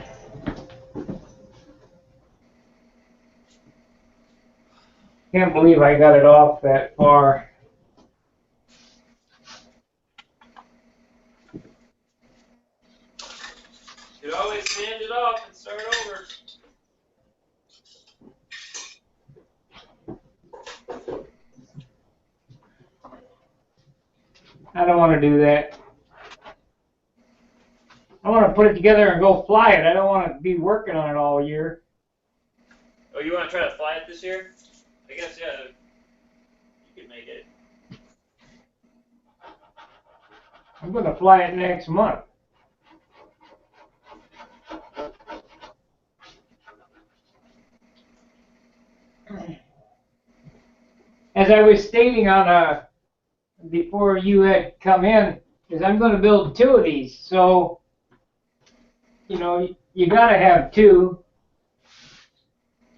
S1: Can't believe I got it off that far.
S2: You always sand it off and start over.
S1: I don't want to do that. I want to put it together and go fly it. I don't want to be working on it all year.
S2: Oh, you want to try to fly it this year? I guess, yeah, you could make it.
S1: I'm going to fly it next month. As I was stating before you had come in, is I'm going to build 2 of these. So, you know, you got to have 2.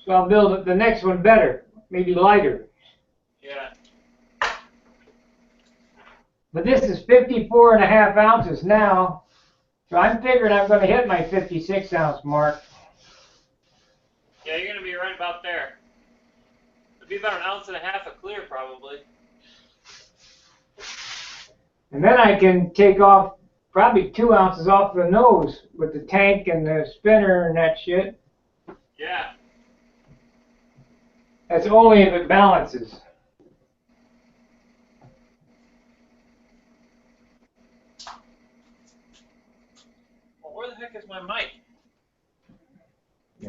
S1: So I'll build the next one better, maybe lighter.
S2: Yeah.
S1: But this is 54.5 ounces now. So I'm figuring I'm going to hit my 56-ounce mark.
S2: Yeah, you're going to be right about there. It'll be about 1.5 ounces of clear, probably.
S1: And then I can take off probably 2 ounces off the nose with the tank and the spinner and that shit.
S2: Yeah.
S1: That's only if it balances.
S2: Well, where the heck is my mic?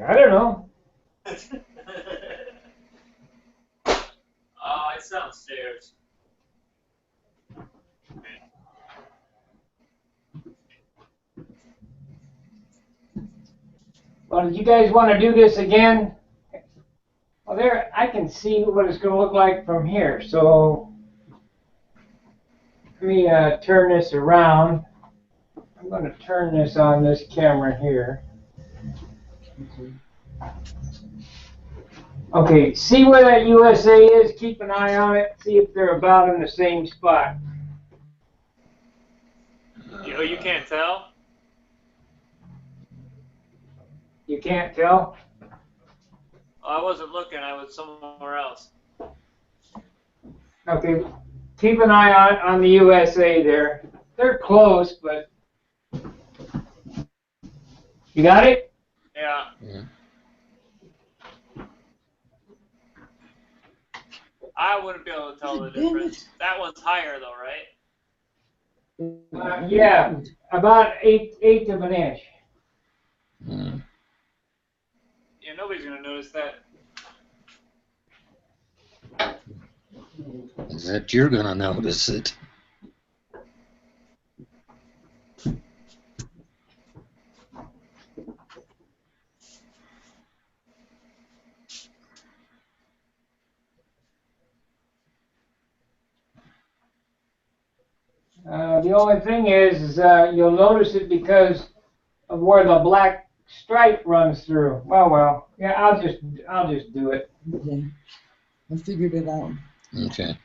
S1: I don't know.
S2: Oh, it's downstairs.
S1: Well, do you guys want to do this again? Well, there, I can see what it's going to look like from here. So let me turn this around. I'm going to turn this on this camera here. Okay, see where that USA is? Keep an eye on it. See if they're about in the same spot.
S2: You can't tell?
S1: You can't tell?
S2: Oh, I wasn't looking. I was somewhere else.
S1: Okay, keep an eye on the USA there. They're close, but you got it?
S2: Yeah. I wouldn't be able to tell the difference. That one's higher though, right?
S1: Yeah, about eighth of an inch.
S2: Yeah, nobody's gonna notice that.
S6: Is that you're gonna notice it?
S1: The only thing is you'll notice it because of where the black stripe runs through. Well, yeah, I'll just do it.
S7: Okay. I figured it out.
S6: Okay.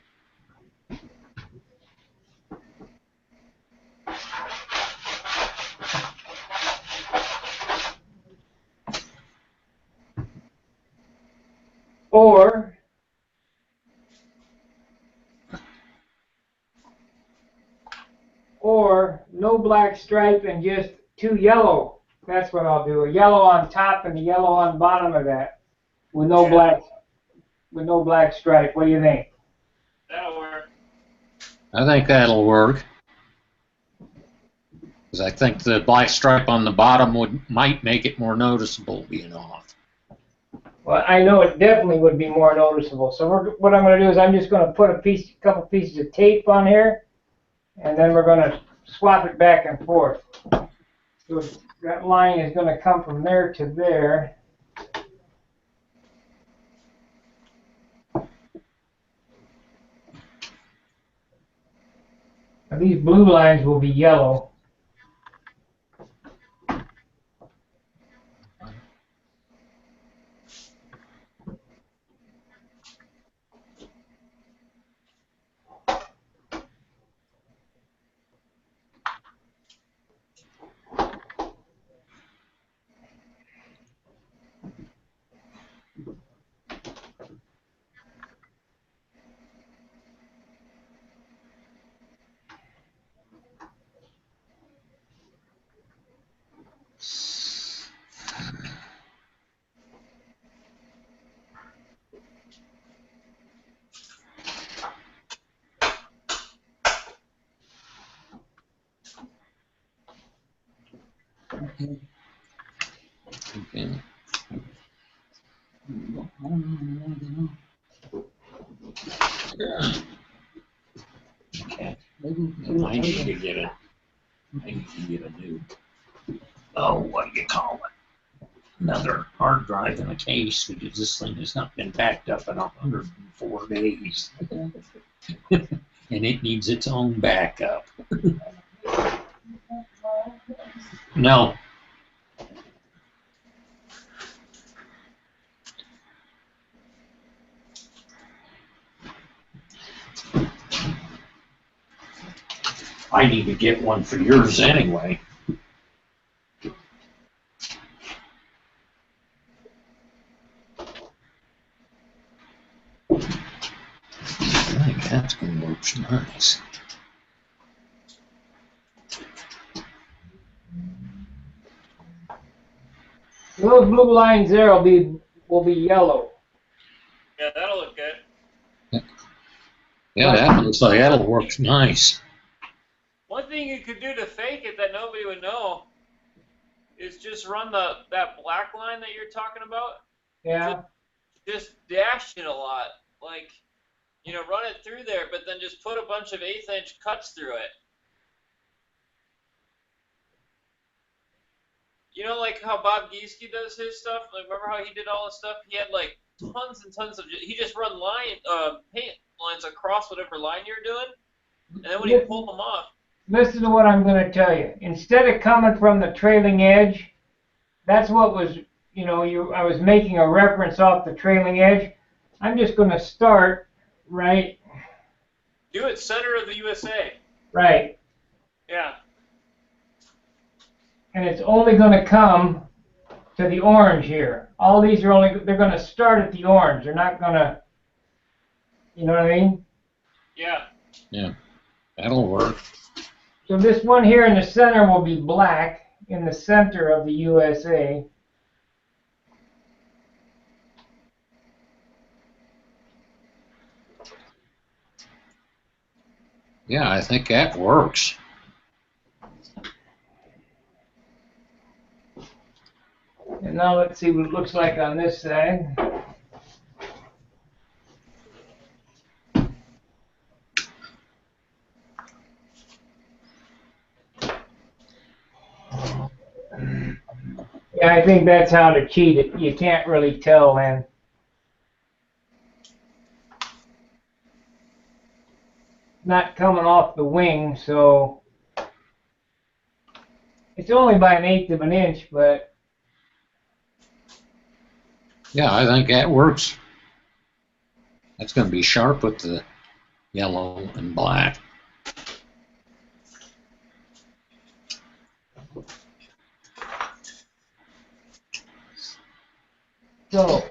S1: Or no black stripe and just two yellow. That's what I'll do. A yellow on top and a yellow on bottom of that, with no black stripe. What do you think?
S2: That'll work.
S6: I think that'll work. Because I think the black stripe on the bottom might make it more noticeable being off.
S1: Well, I know it definitely would be more noticeable. So what I'm going to do is I'm just going to put a couple pieces of tape on here, and then we're going to swap it back and forth. So that line is going to come from there to there. Now, these blue lines will be yellow.
S7: Okay.
S6: Okay.
S7: I don't know.
S6: Okay.
S7: Maybe
S6: I need to get a new, what do you call it? Another hard drive in a case, because this thing has not been backed up in 104 days. And it needs its own backup. No. I need to get one for yours anyway. I think that's going to work nice.
S1: Those blue lines there will be yellow.
S2: Yeah, that'll look good.
S6: Yeah, that looks like that'll work nice.
S2: One thing you could do to fake it that nobody would know is just run that black line that you're talking about.
S1: Yeah.
S2: Just dash it a lot. Like, run it through there, but then just put a bunch of 1/8" cuts through it. Like how Bob Gieske does his stuff? Like, remember how he did all this stuff? He had like tons and tons of. He just run paint lines across whatever line you're doing, and then when he pulled them off.
S1: Listen to what I'm going to tell you. Instead of coming from the trailing edge, that's what was, I was making a reference off the trailing edge. I'm just going to start right.
S2: Do it center of the USA.
S1: Right.
S2: Yeah.
S1: And it's only going to come to the orange here. All these are they're going to start at the orange. They're not going to, you know what I mean?
S2: Yeah.
S6: Yeah, that'll work.
S1: So this one here in the center will be black in the center of the USA.
S6: Yeah, I think that works.
S1: And now let's see what it looks like on this side. Yeah, I think that's how to cheat it. You can't really tell then. Not coming off the wing, so it's only by 1/8 of an inch, but
S6: Yeah, I think that works. That's going to be sharp with the yellow and black.
S1: so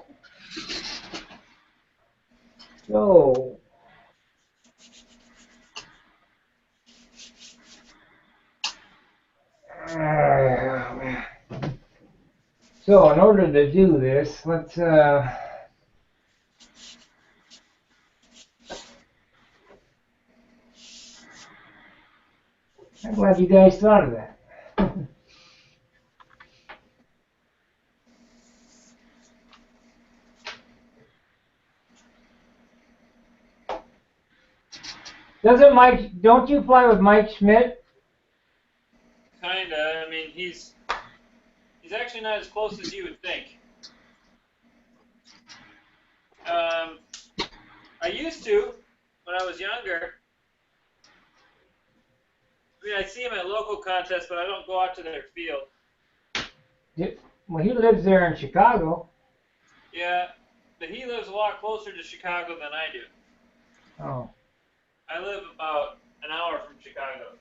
S1: so in order to do this, let's I'm glad you guys thought of that. Don't you fly with Mike Schmidt?
S2: Kinda. I mean, he's actually not as close as you would think. I used to when I was younger. I mean, I see him at local contests, but I don't go out to their field.
S1: Well, he lives there in Chicago.
S2: Yeah, but he lives a lot closer to Chicago than I do.
S1: Oh.
S2: I live about an hour from Chicago.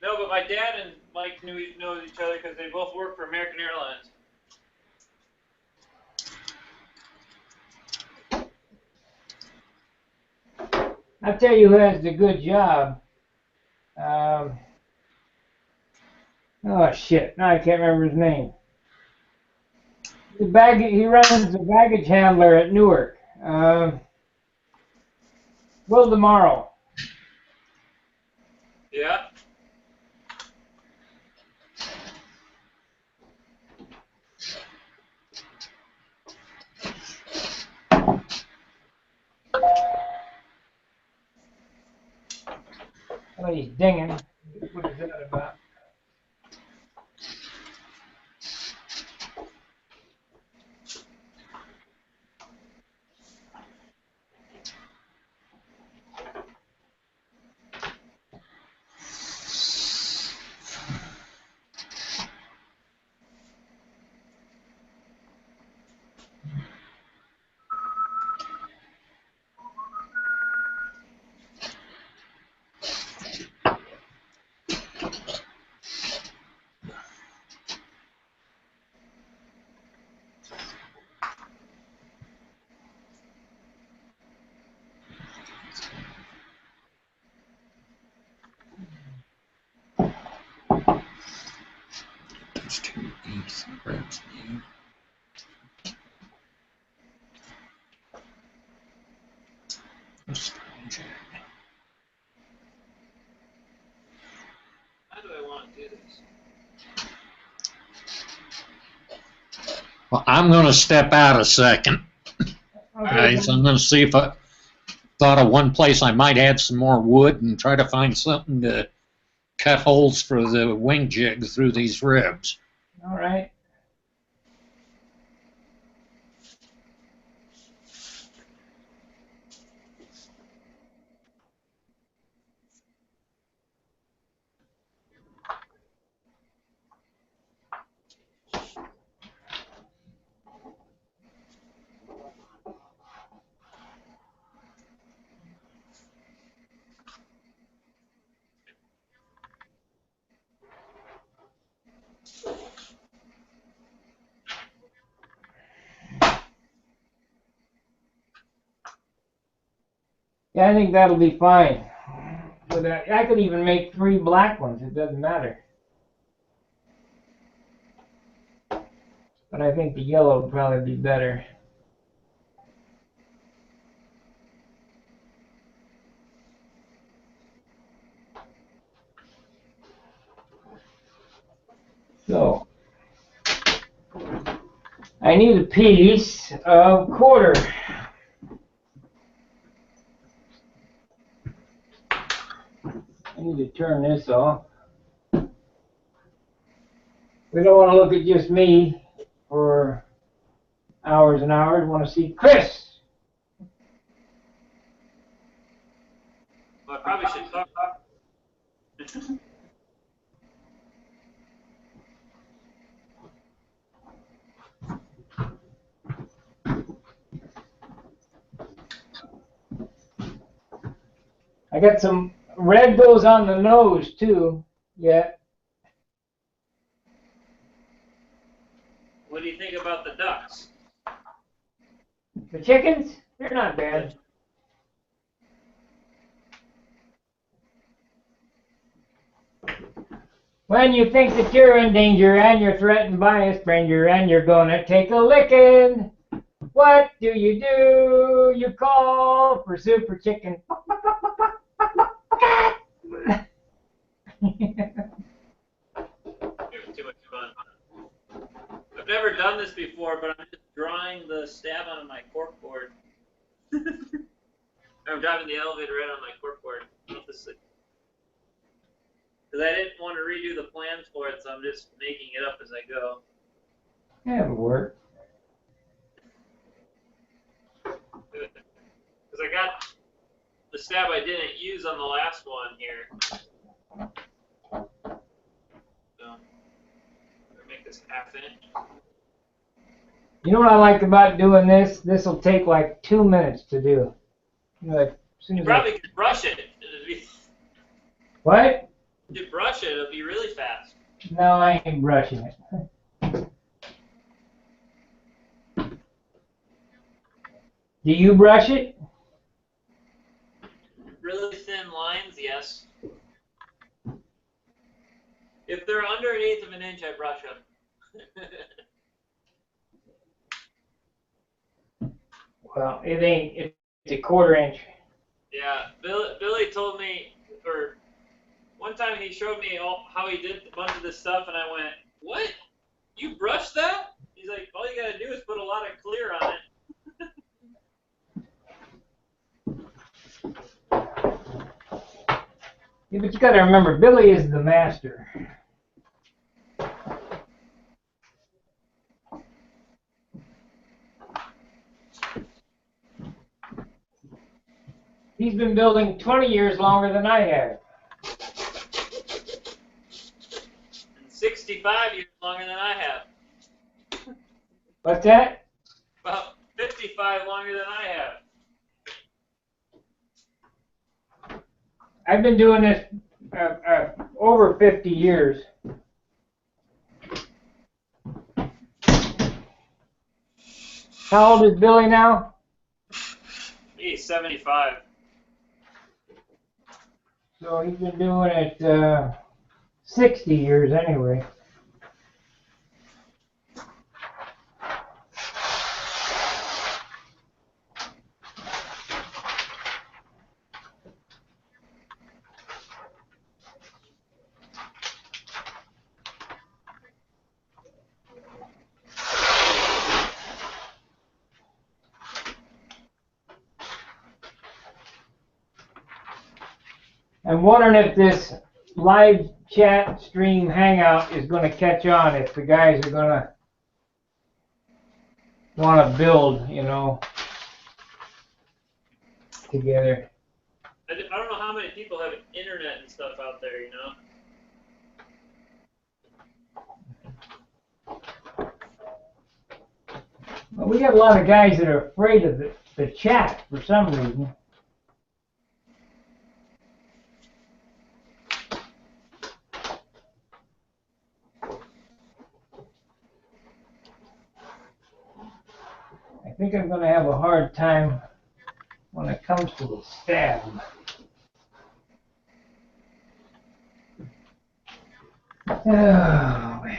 S2: No, but my dad and Mike know each other because they both work for American Airlines.
S1: I'll tell you who has a good job. Oh shit! Now I can't remember his name. He runs the baggage handler at Newark. Will tomorrow.
S2: Yeah.
S1: Oh, he's dinging. What is that about?
S6: Those two east ribs. Well, I'm going to step out a second,
S1: Okay.
S6: guys. I'm going to see if I thought of one place I might add some more wood and try to find something to cut holes for the wing jig through these ribs.
S1: All right. Yeah, I think that'll be fine. With that, I could even make 3 black ones. It doesn't matter. But I think the yellow would probably be better. So, I need a piece of quarter. I need to turn this off. We don't want to look at just me for hours and hours. We want to see Chris.
S2: Well, I probably should talk.
S1: I got some red goes on the nose too. Yeah.
S2: What do you think about the ducks?
S1: The chickens, they're not bad. When you think that you're in danger and you're threatened by a stranger and you're gonna take a licking, what do? You call for super chicken.
S2: Too much fun. I've never done this before, but I'm just drawing the stab onto my corkboard. I'm driving the elevator right on my corkboard. Because I didn't want to redo the plans for it, so I'm just making it up as I go.
S1: Yeah, it'll work.
S2: Because I got the stab I didn't use on the last one here. So, make this ½ inch.
S1: You know what I like about doing this? This will take like 2 minutes to do. You know, like, as soon
S2: You
S1: as
S2: probably could brush it.
S1: What?
S2: If you brush it, it'll be really fast.
S1: No, I ain't brushing it. Do you brush it?
S2: Really thin lines, yes. If they're under 1/8 of an inch, I brush them.
S1: Well, it ain't. It's a 1/4 inch.
S2: Yeah, Billy told me, or one time he showed me how he did a bunch of this stuff, and I went, "What? You brush that?" He's like, "All you gotta do is put a lot of clear on it."
S1: Yeah, but you got to remember, Billy is the master. He's been building 20 years longer than I have.
S2: And 65 years longer than I have.
S1: What's that?
S2: About 55 longer than I have.
S1: I've been doing this over 50 years. How old is Billy now?
S2: He's 75.
S1: So he's been doing it 60 years anyway. I'm wondering if this live chat stream hangout is going to catch on, if the guys are going to want to build, you know, together.
S2: I don't know how many people have internet and stuff out there, you know?
S1: Well, we got a lot of guys that are afraid of the chat for some reason. I think I'm going to have a hard time when it comes to the stab. Oh, man.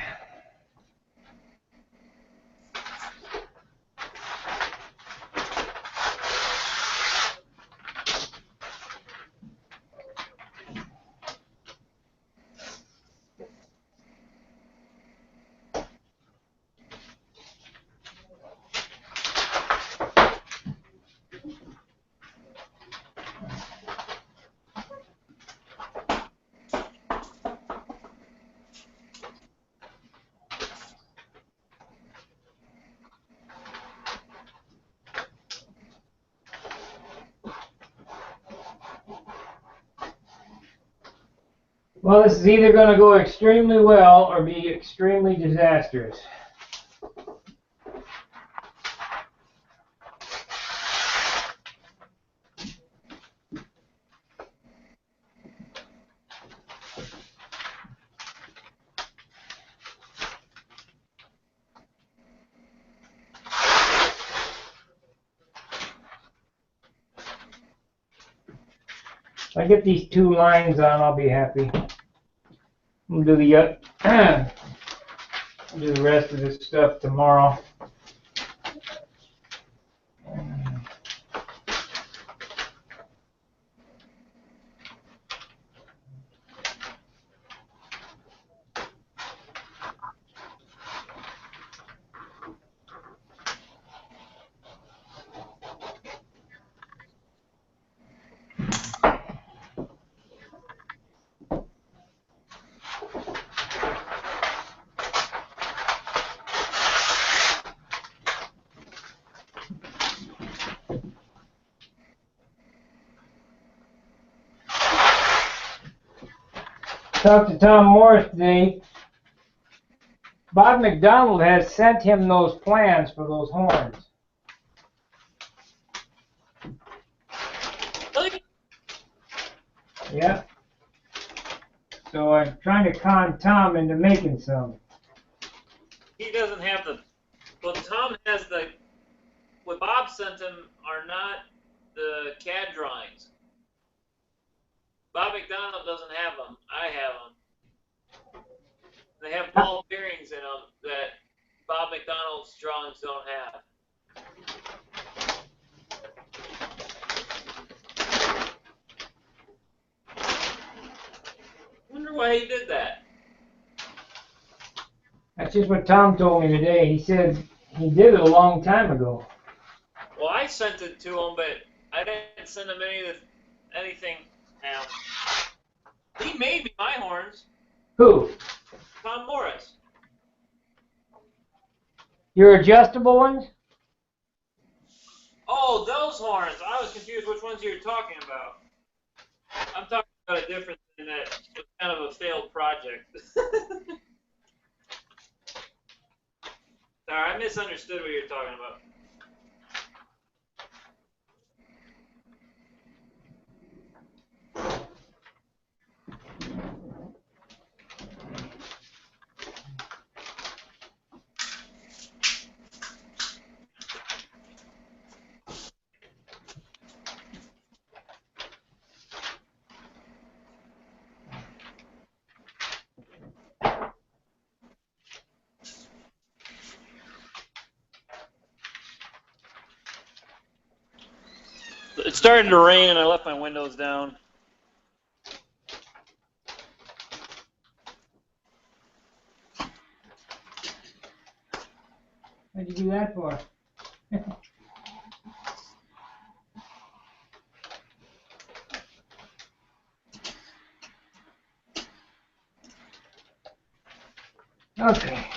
S1: Well, this is either going to go extremely well or be extremely disastrous. If I get these 2 lines on, I'll be happy. I'm gonna do the do the rest of this stuff tomorrow. Talked to Tom Morris today. Bob McDonald has sent him those plans for those horns. Yeah. So I'm trying to con Tom into making some.
S2: He doesn't have the. Well, Tom has the. What Bob sent him are not the CAD drawings. Bob McDonald doesn't have them. I have them. They have ball bearings in them that Bob McDonald's drawings don't have. Wonder why he did that.
S1: That's just what Tom told me today. He said he did it a long time ago.
S2: Well, I sent it to him, but I didn't send him anything now. He made me my horns.
S1: Who?
S2: Tom Morris.
S1: Your adjustable ones?
S2: Oh, those horns. I was confused which ones you were talking about. I'm talking about a different thing that was kind of a failed project. Sorry, I misunderstood what you were talking about. It started to rain and I left my windows down.
S1: What'd you do that for? Okay.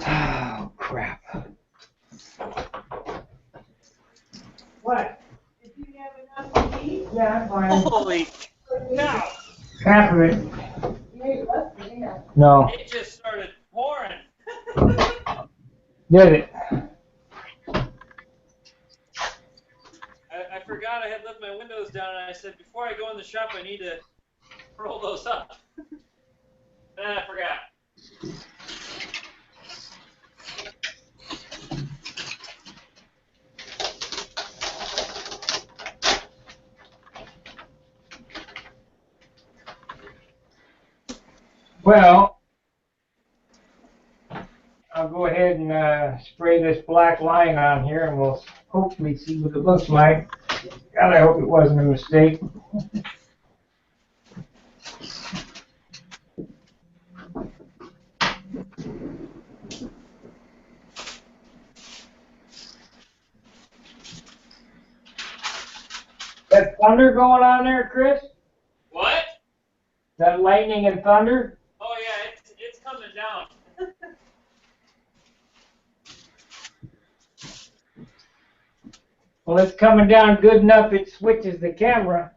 S1: Oh, crap. What? Did you have enough to eat? Yeah, I'm fine.
S2: Holy cow!
S1: Half of it. No.
S2: It just started pouring.
S1: Did it?
S2: I forgot I had left my windows down, and I said before I go in the shop, I need to roll those up. And I forgot.
S1: Well, I'll go ahead and spray this black line on here, and we'll hopefully see what it looks like. God, I hope it wasn't a mistake. That thunder going on there, Chris?
S2: What?
S1: That lightning and thunder?
S2: Oh yeah, it's coming down.
S1: Well, it's coming down good enough it switches the camera.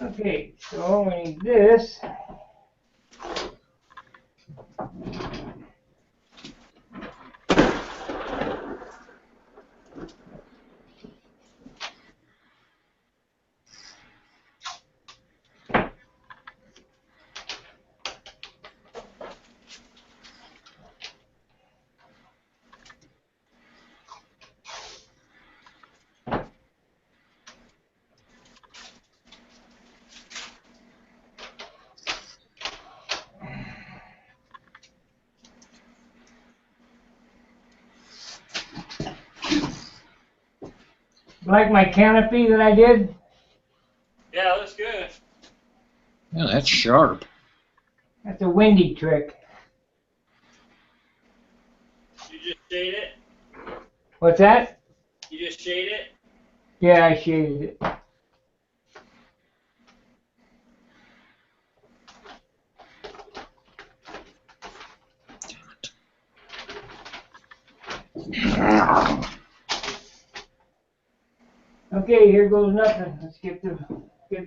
S1: Okay, so we need this. Like my canopy that I did?
S2: Yeah, looks good.
S6: Yeah, that's sharp.
S1: That's a windy trick.
S2: You just shade it.
S1: What's that?
S2: You just shade it.
S1: Yeah, I shaded it. Okay, here goes nothing. Let's get the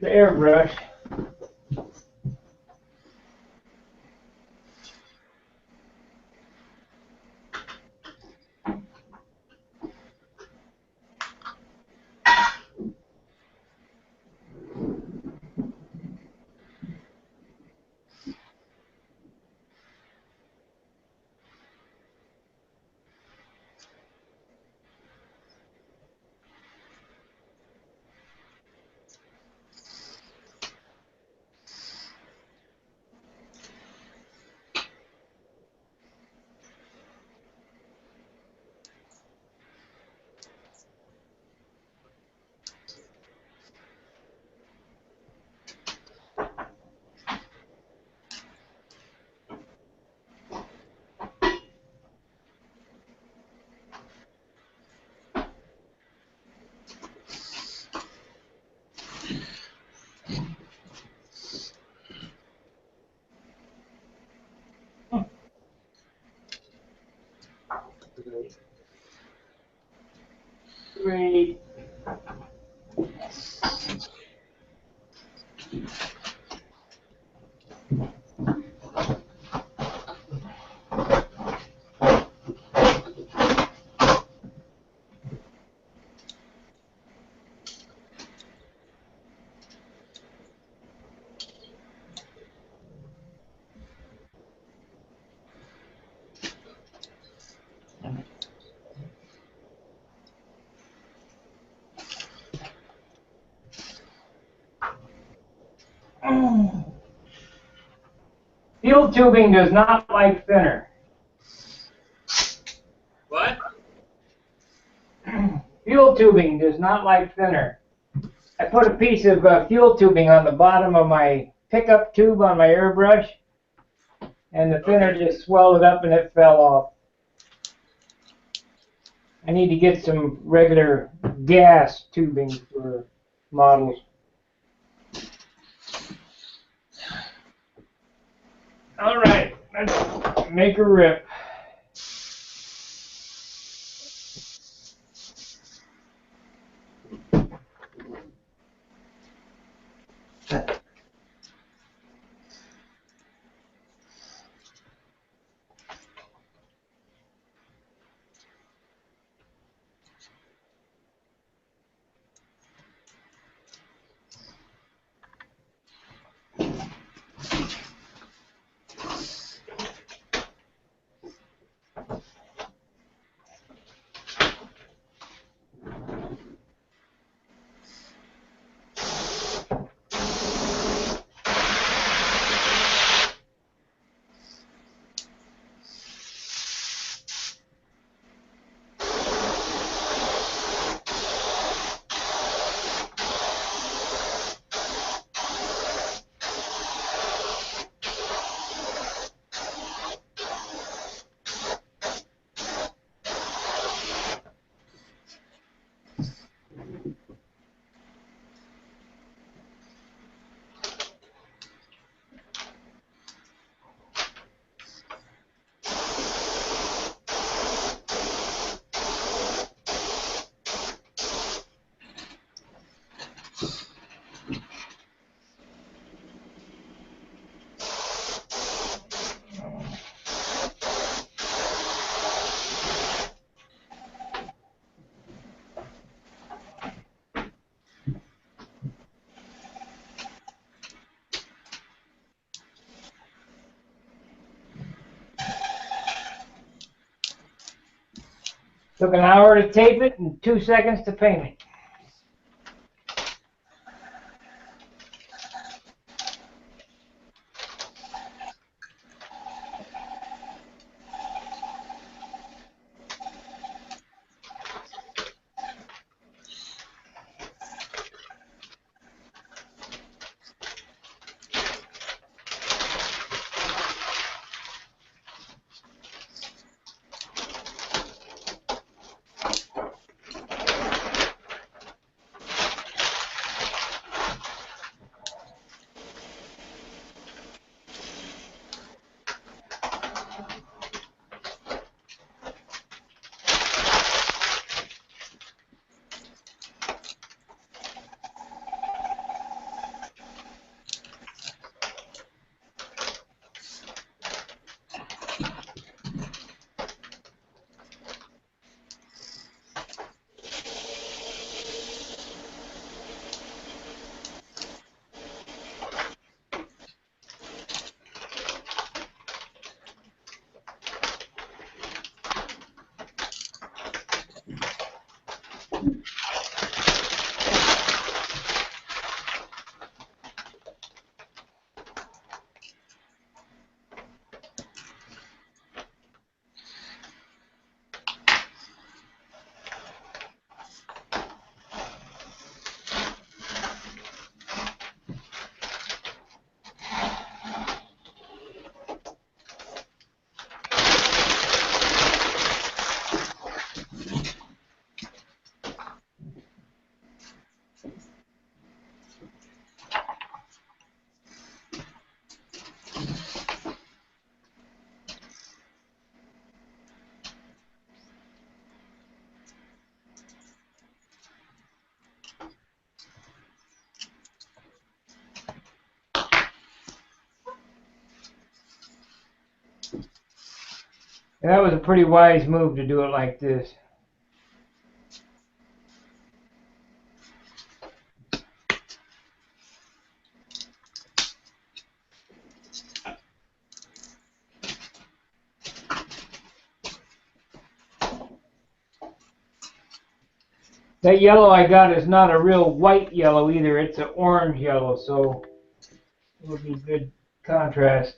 S1: airbrush. Fuel tubing does not like thinner.
S2: What?
S1: Fuel tubing does not like thinner. I put a piece of fuel tubing on the bottom of my pickup tube on my airbrush, and the thinner just swelled it up and it fell off. I need to get some regular gas tubing for models. All right, let's make a rip. Took an hour to tape it and 2 seconds to paint it. And that was a pretty wise move to do it like this. That yellow I got is not a real white yellow either. It's an orange yellow, so would be good contrast.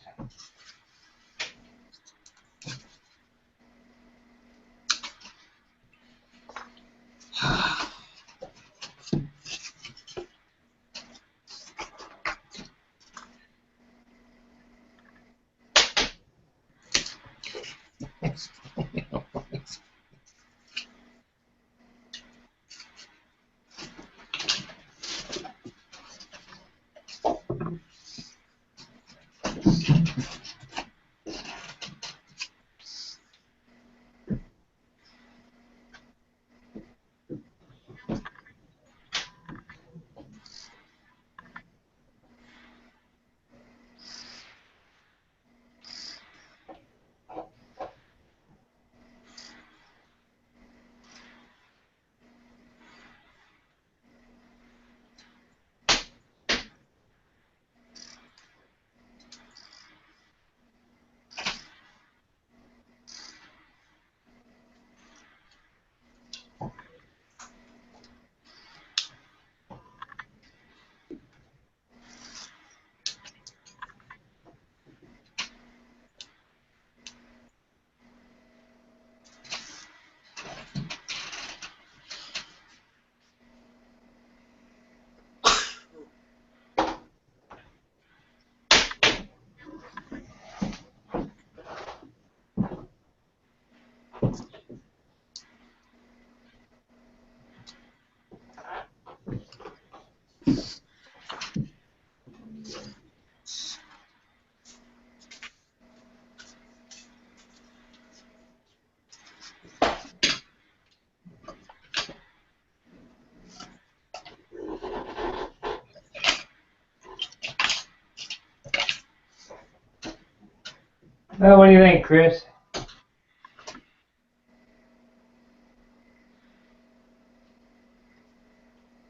S1: Well, what do you think, Chris?
S2: Oh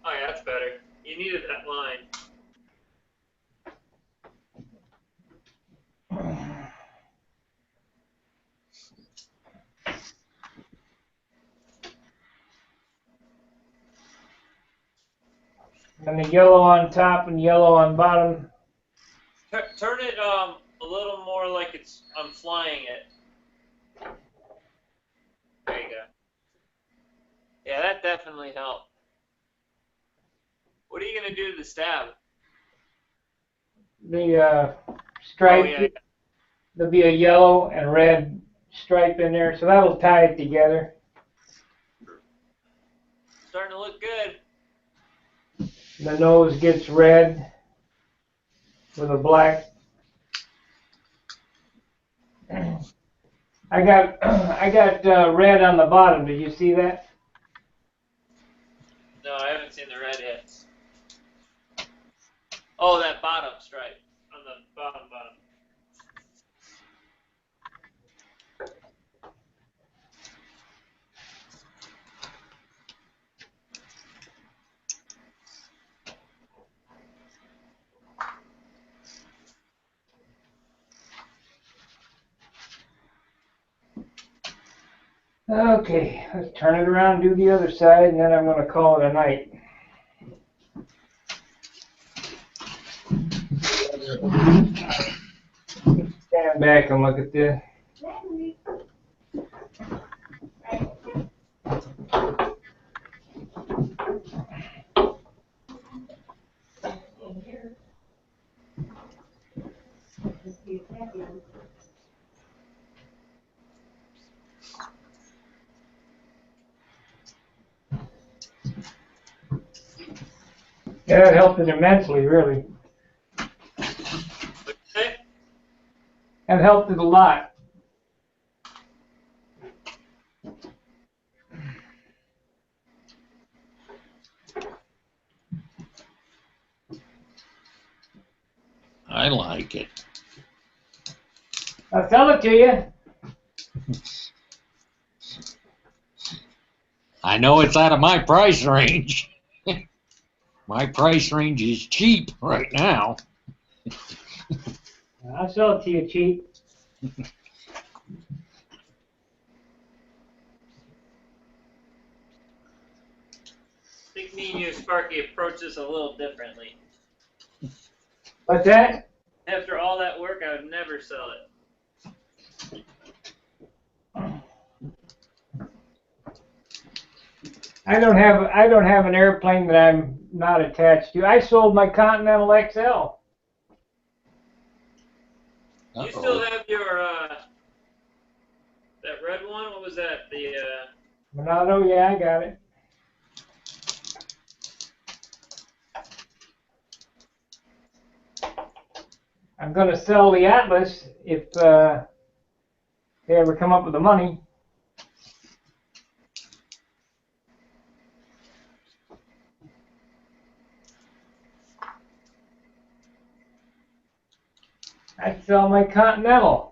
S2: yeah, that's better. You needed that line.
S1: And the yellow on top and yellow on bottom.
S2: Turn it a little more like I'm flying it. There you go. Yeah, that definitely helped. What are you gonna do to the stab?
S1: The stripe,
S2: Oh yeah,
S1: there'll be a yellow and red stripe in there, so that'll tie it together.
S2: starting to look good.
S1: The nose gets red with a black. I got red on the bottom. Did you see that?
S2: No, I haven't seen the red yet. Oh, that bottom stripe on the bottom.
S1: Okay, let's turn it around, do the other side, and then I'm going to call it a night. Stand back and look at this. Yeah, it helped it immensely, really.
S2: Okay.
S1: It helped it a lot.
S6: I like it.
S1: I'll sell it to you.
S6: I know it's out of my price range. My price range is cheap right now.
S1: I'll sell it to you cheap.
S2: I think me and you, Sparky, approach this a little differently.
S1: What's that?
S2: After all that work, I would never sell it.
S1: I don't have an airplane that I'm not attached to. I sold my Continental XL.
S2: You still have your that red one? What was that? The
S1: Monado, yeah, I got it. I'm gonna sell the Atlas if they ever come up with the money. I'd sell my Continental.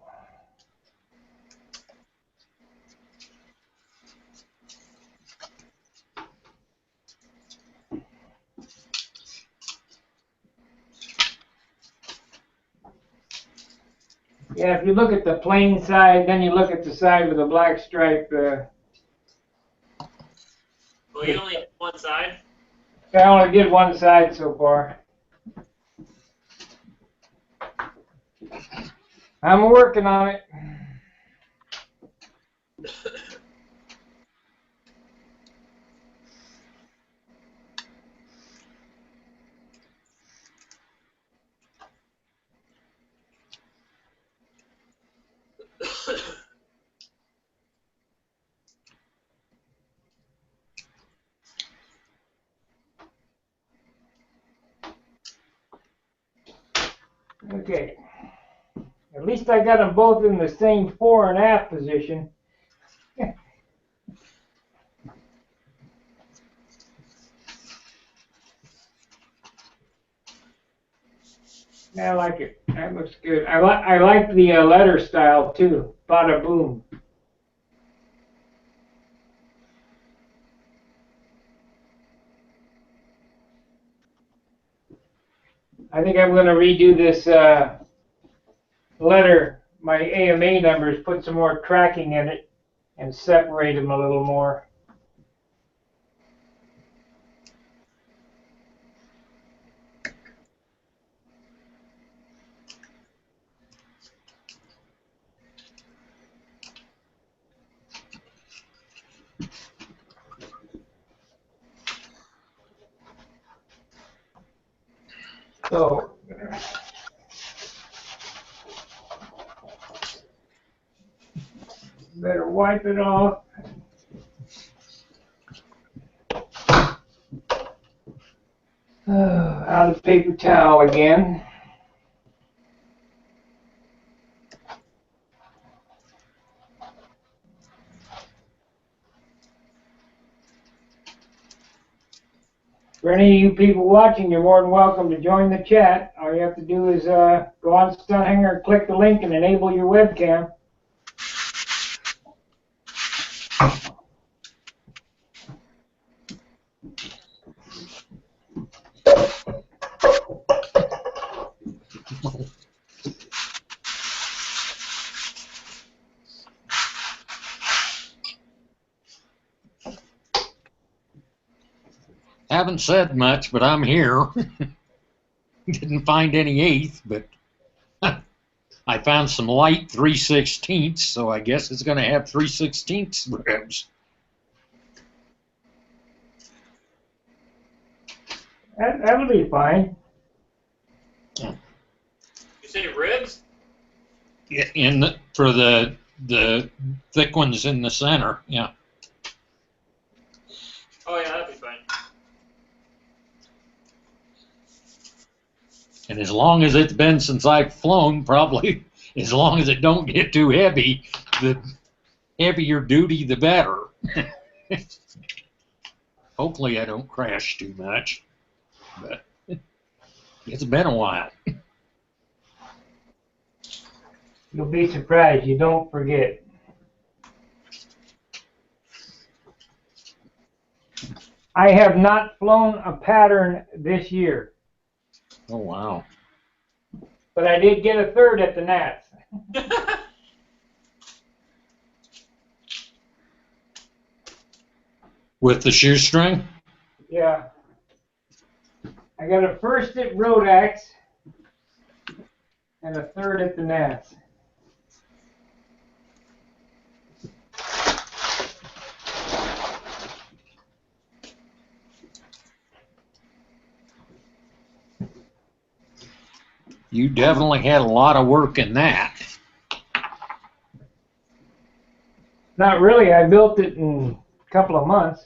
S1: Yeah, if you look at the plain side, then you look at the side with the black stripe.
S2: well, you only have one side.
S1: I only did one side so far. I'm working on it. Okay. At least I got them both in the same fore and aft position. I like it. That looks good. I like the letter style too. Bada boom. I think I'm going to redo this letter, my AMA numbers, put some more tracking in it, and separate them a little more. So, better wipe it off. Out of paper towel again. For any of you people watching, you're more than welcome to join the chat. All you have to do is go on Stunt Hanger, click the link, and enable your webcam.
S6: Haven't said much, but I'm here. Didn't find any eighth, but I found some light 3/16, so I guess it's going to have 3/16 ribs.
S1: That'll be fine.
S2: You say ribs?
S6: For the thick ones in the center, yeah.
S2: Oh yeah, that'd be fine.
S6: And as long as it's been since I've flown, probably as long as it don't get too heavy, the heavier duty, the better. Hopefully I don't crash too much, but it's been a while.
S1: You'll be surprised. You don't forget. I have not flown a pattern this year,
S6: Oh, wow.
S1: but I did get a third at the Nats.
S6: With the shoestring?
S1: Yeah. I got a first at Rodax, and a third at the Nats.
S6: You definitely had a lot of work in that.
S1: Not really. I built it in a couple of months.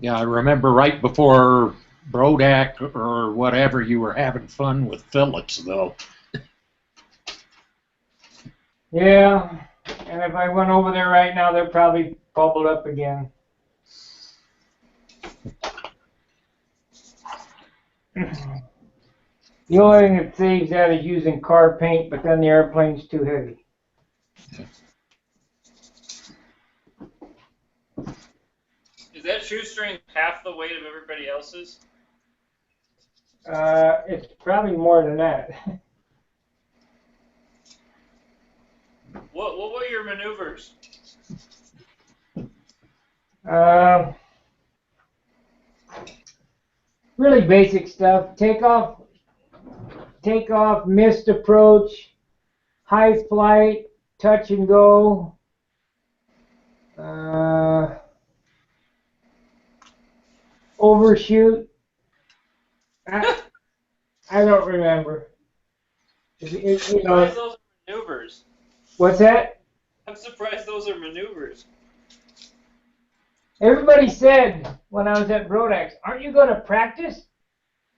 S6: Yeah, I remember right before Brodak or whatever, you were having fun with fillets, though.
S1: Yeah, and if I went over there right now, they're probably bubbled up again. The only thing that saves that is using car paint, but then the airplane's too heavy.
S2: Is that shoestring half the weight of everybody else's?
S1: It's probably more than that.
S2: What were your maneuvers?
S1: Really basic stuff. Take off, missed approach, high flight, touch and go. Overshoot. I don't remember.
S2: I'm surprised those are maneuvers.
S1: What's that?
S2: I'm surprised those are maneuvers.
S1: Everybody said when I was at Brodax, aren't you going to practice?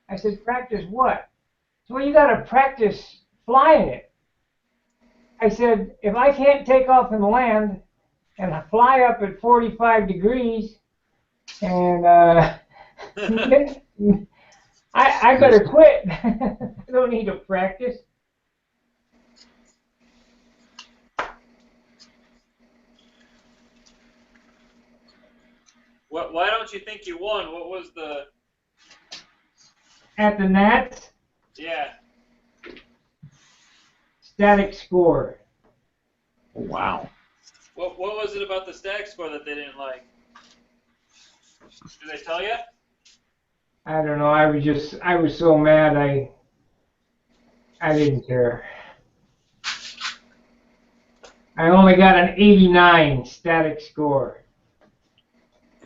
S1: I said, practice what? So, well, you got to practice flying it. I said, if I can't take off and land and fly up at 45 degrees, and I better quit. I don't need to practice.
S2: Why don't you think you won? What was the...
S1: At the Nats?
S2: Yeah.
S1: Static score.
S6: Wow.
S2: What was it about the static score that they didn't like? Did they tell you?
S1: I don't know. I was so mad. I didn't care. I only got an 89 static score.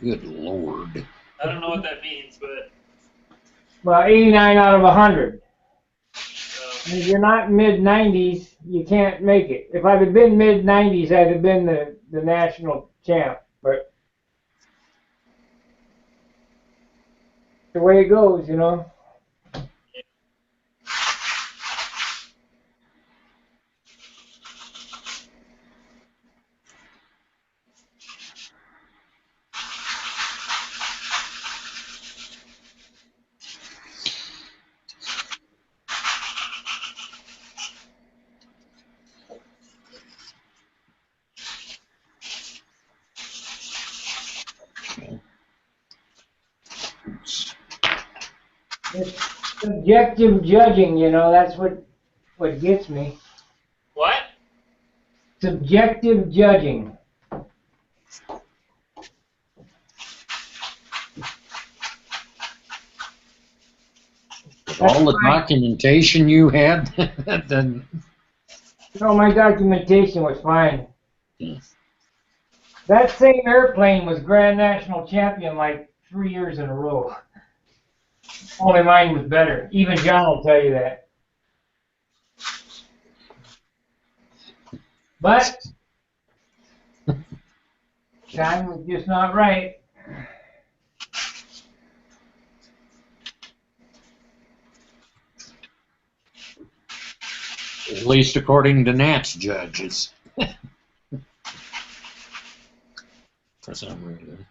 S6: Good Lord.
S2: I don't know what that means, but...
S1: Well, 89 out of 100. And if you're not mid-90s, you can't make it. If I'd have been mid-90s, I'd have been the national champ. But the way it goes, you know. It's subjective judging, you know. That's what gets me.
S2: What?
S1: Subjective judging.
S6: All the documentation you had, then...
S1: No, my documentation was fine.
S6: Hmm.
S1: That same airplane was Grand National Champion like 3 years in a row. Only mine was better. Even John will tell you that. But time was just not right.
S6: At least according to Nat's judges. For some reason.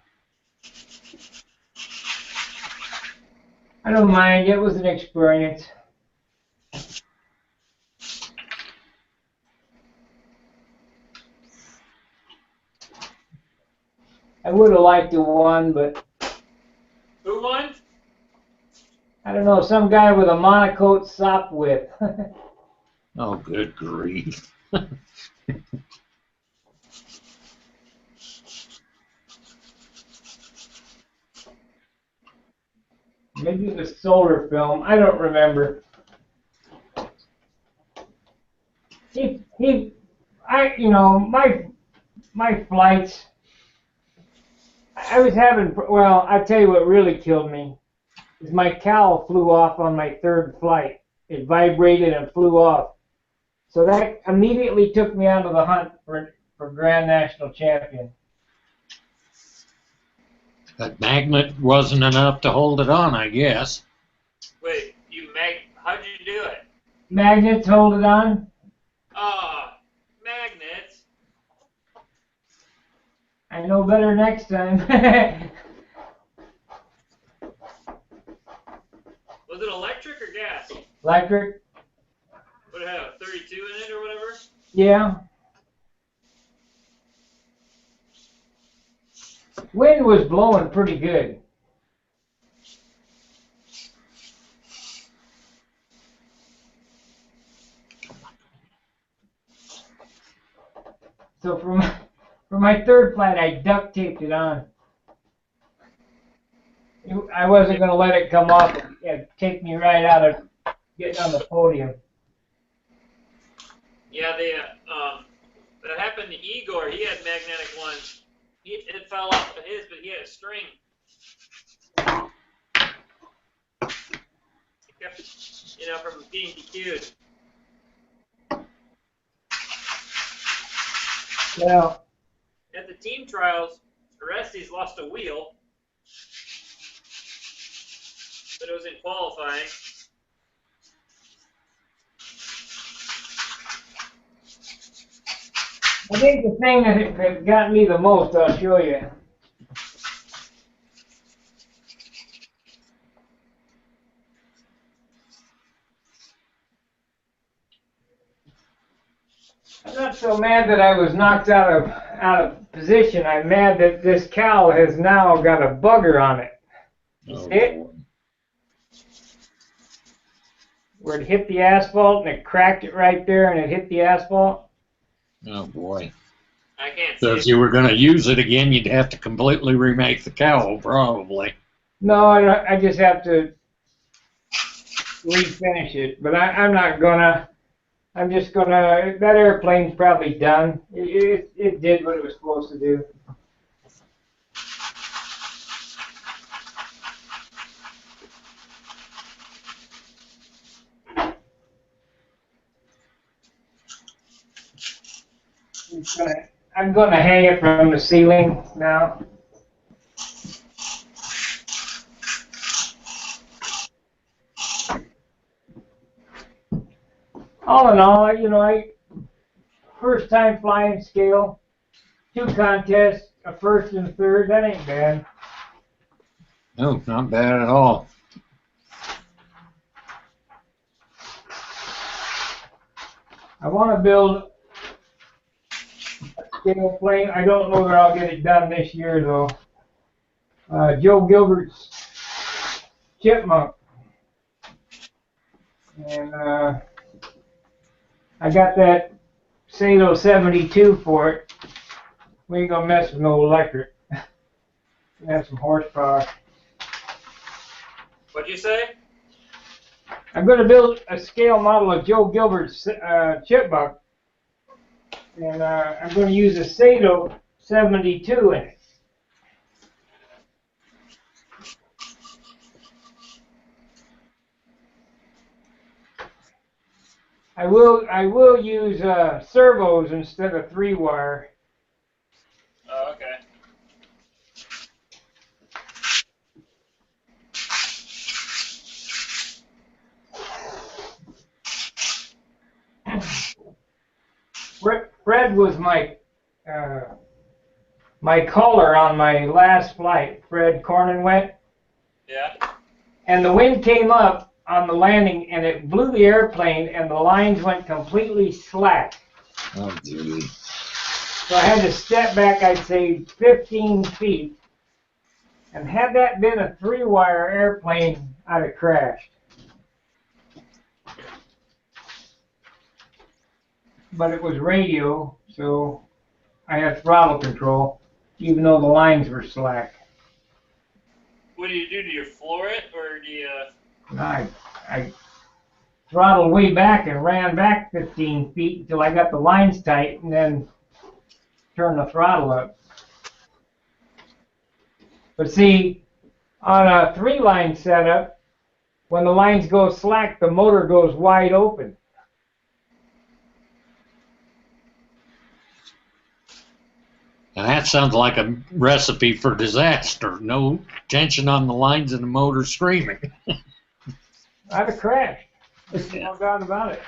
S1: I don't mind. It was an experience. I would have liked to won, but
S2: Who won?
S1: I don't know. Some guy with a monocoat sop whip.
S6: Oh, good grief.
S1: Maybe it was solar film. I don't remember. my flights, I was having, well, I tell you what really killed me is my cowl flew off on my third flight. It vibrated and flew off. So that immediately took me out of the hunt for Grand National Champion.
S6: That magnet wasn't enough to hold it on, I guess.
S2: Wait, how'd you do it?
S1: Magnets hold it on?
S2: Magnets.
S1: I know better next time.
S2: Was it electric or gas?
S1: Electric?
S2: Would it have 32 in it or whatever?
S1: Yeah. Wind was blowing pretty good. So for my third flight, I duct taped it on. I wasn't going to let it come off and take me right out of getting on the podium.
S2: Yeah, that happened to Igor. He had magnetic ones. It fell off of his, but he had a string. It kept, from being DQ'd.
S1: Well,
S2: at the team trials, Orestes lost a wheel, but it was in qualifying.
S1: I think the thing that got me the most, I'll show you. I'm not so mad that I was knocked out of position. I'm mad that this cowl has now got a bugger on it. You see it? Where it hit the asphalt and it cracked it right there and it hit the asphalt.
S6: Oh boy.
S2: I can't see
S6: So
S2: it.
S6: if you were going to use it again, you'd have to completely remake the cowl, probably.
S1: No, I just have to refinish it. But I'm not gonna. I'm just gonna. That airplane's probably done. It did what it was supposed to do. I'm gonna hang it from the ceiling now. All in all, first time flying scale, 2 contests, a first and a third. That ain't bad.
S6: No, not bad at all.
S1: I want to build a scale plane. I don't know that I'll get it done this year though. Joe Gilbert's chipmunk, and I got that Sato 72 for it. We ain't gonna mess with no electric. We have some horsepower.
S2: What'd you say?
S1: I'm gonna build a scale model of Joe Gilbert's chipmunk, and I'm gonna use a Sato 72 in it. I will use servos instead of 3-wire.
S2: Oh, okay.
S1: Fred was my caller on my last flight. Fred Cornenwet.
S2: Yeah.
S1: And the wind came up on the landing, and it blew the airplane, and the lines went completely slack.
S6: Oh, gee.
S1: So I had to step back, I'd say 15 feet. And had that been a 3-wire airplane, I'd have crashed. But it was radio, so I had throttle control, even though the lines were slack.
S2: What do? Do you floor it, or do you?
S1: I throttled way back and ran back 15 feet until I got the lines tight and then turned the throttle up. But see, on a 3-line setup, when the lines go slack, the motor goes wide open.
S6: And that sounds like a recipe for disaster. No tension on the lines and the motor screaming.
S1: I'd have crashed. There's no doubt about it.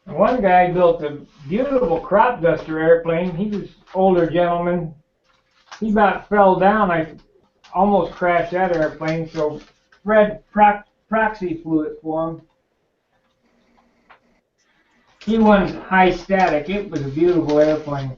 S1: One guy built a beautiful crop duster airplane. He was an older gentleman. He about fell down. I almost crashed that airplane, so Fred proxy flew it for him. He won high static. It was a beautiful airplane.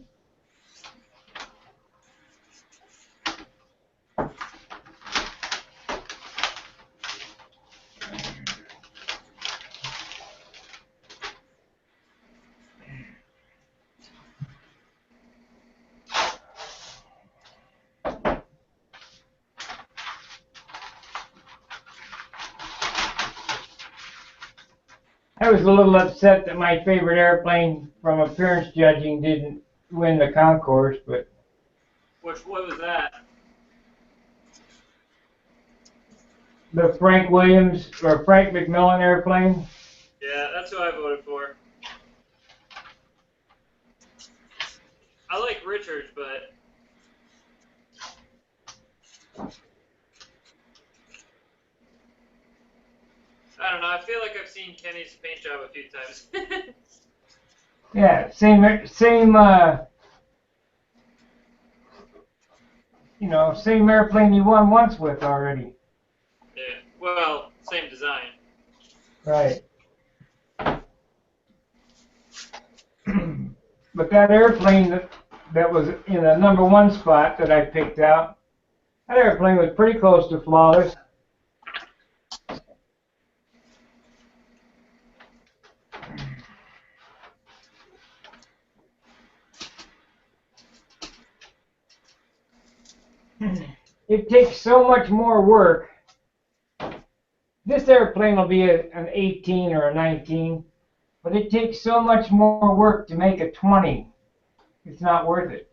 S1: I was a little upset that my favorite airplane from appearance judging didn't win the concourse, but
S2: What was that?
S1: the Frank Williams or Frank McMillan airplane.
S2: Yeah, that's who I voted for. I like Richards, but I don't know. I feel like I've seen Kenny's paint job a few times.
S1: Yeah, same, same airplane you won once with already.
S2: Yeah. Well, same design.
S1: Right. But that airplane that was in the #1 spot that I picked out, that airplane was pretty close to flawless. It takes so much more work. This airplane will be an 18 or a 19, but it takes so much more work to make a 20. It's not worth it.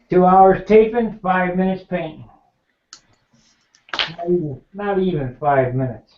S1: Two hours taping, 5 minutes painting. Not even 5 minutes.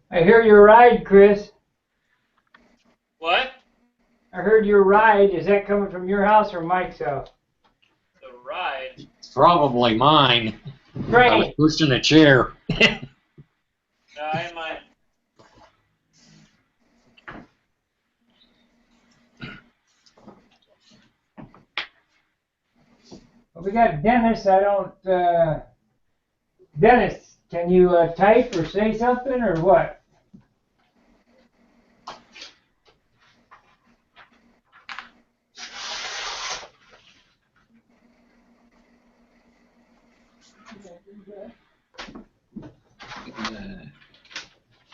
S1: I hear your ride, Chris.
S2: What?
S1: I heard your ride. Is that coming from your house or Mike's house?
S2: The ride.
S6: It's probably mine. I was
S1: Train.
S6: pushing a chair.
S2: I might.
S1: Well, we got Dennis. I don't. Dennis, can you type or say something or what?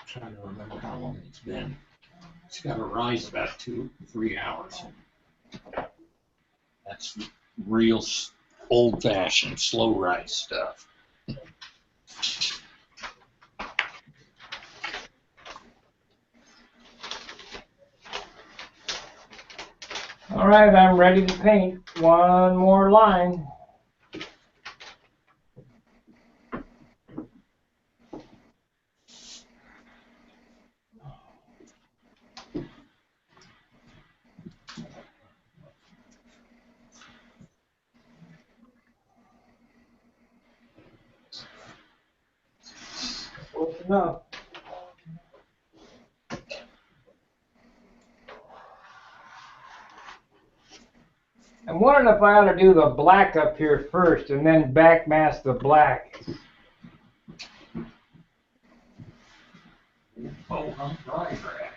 S6: Trying to remember how long it's been. It's got to rise about 2-3 hours. That's real old-fashioned, slow rise stuff.
S1: All right, I'm ready to paint. One more line. Close enough. I'm wondering if I ought to do the black up here first and then back mask the black.
S6: Oh, I'm dry, Brad.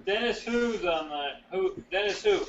S2: Dennis who's on that? Who? Dennis who?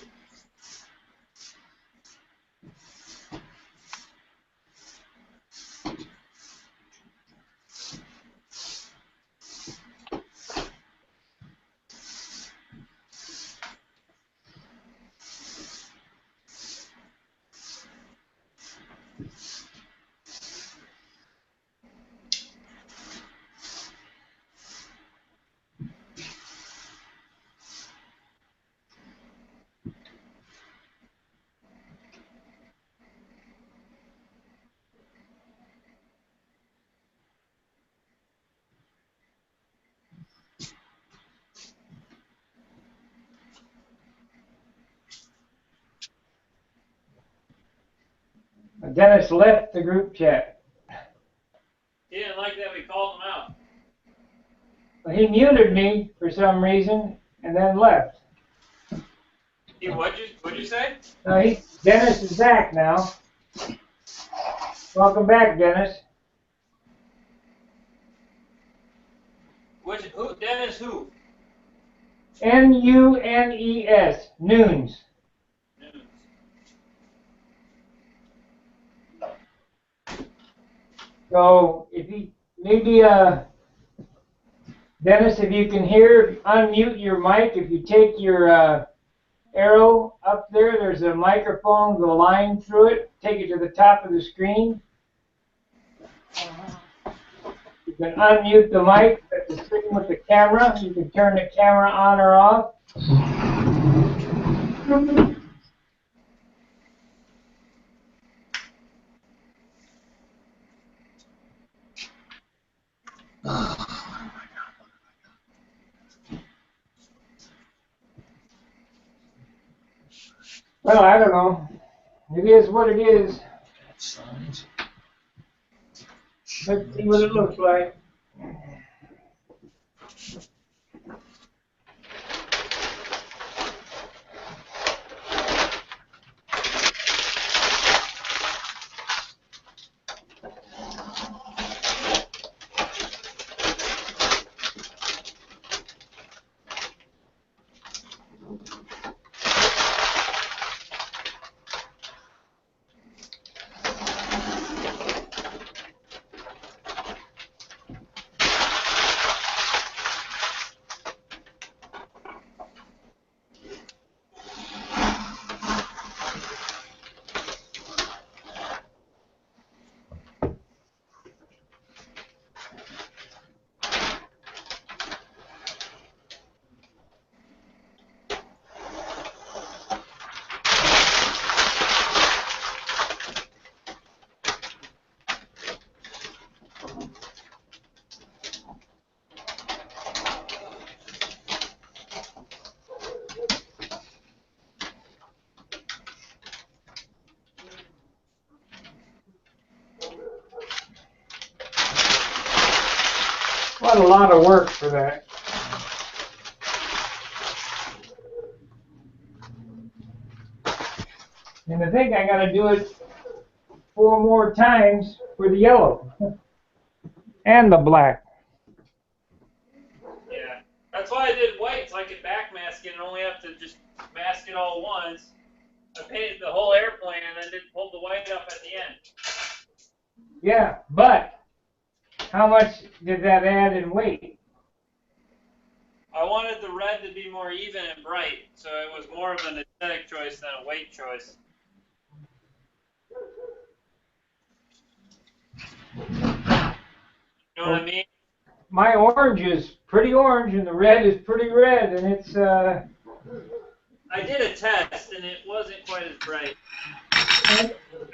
S1: Dennis left the group chat.
S2: He didn't like that we called him out.
S1: He muted me for some reason and then left.
S2: He what'd you say?
S1: Dennis is back now. Welcome back, Dennis.
S2: Who? Dennis who?
S1: N-U-N-E-S, Noons. So if you maybe Dennis, if you can hear, unmute your mic. If you take your arrow up there, there's a microphone with a line through it. Take it to the top of the screen. You can unmute the mic at the screen with the camera. You can turn the camera on or off. Well, I don't know. It is what it is. Let's see what it looks like. What a lot of work for that. And I think I got to do it 4 more times for the yellow and the black.
S2: Yeah. That's why I did white, so I could backmask it and only have to just mask it all once. I painted the whole airplane and then did pull the white up at the end.
S1: Yeah, but how much did that add in weight?
S2: I wanted the red to be more even and bright, so it was more of an aesthetic choice than a weight choice. You know what I mean?
S1: My orange is pretty orange and the red is pretty red, and it's
S2: I did a test and it wasn't quite as bright.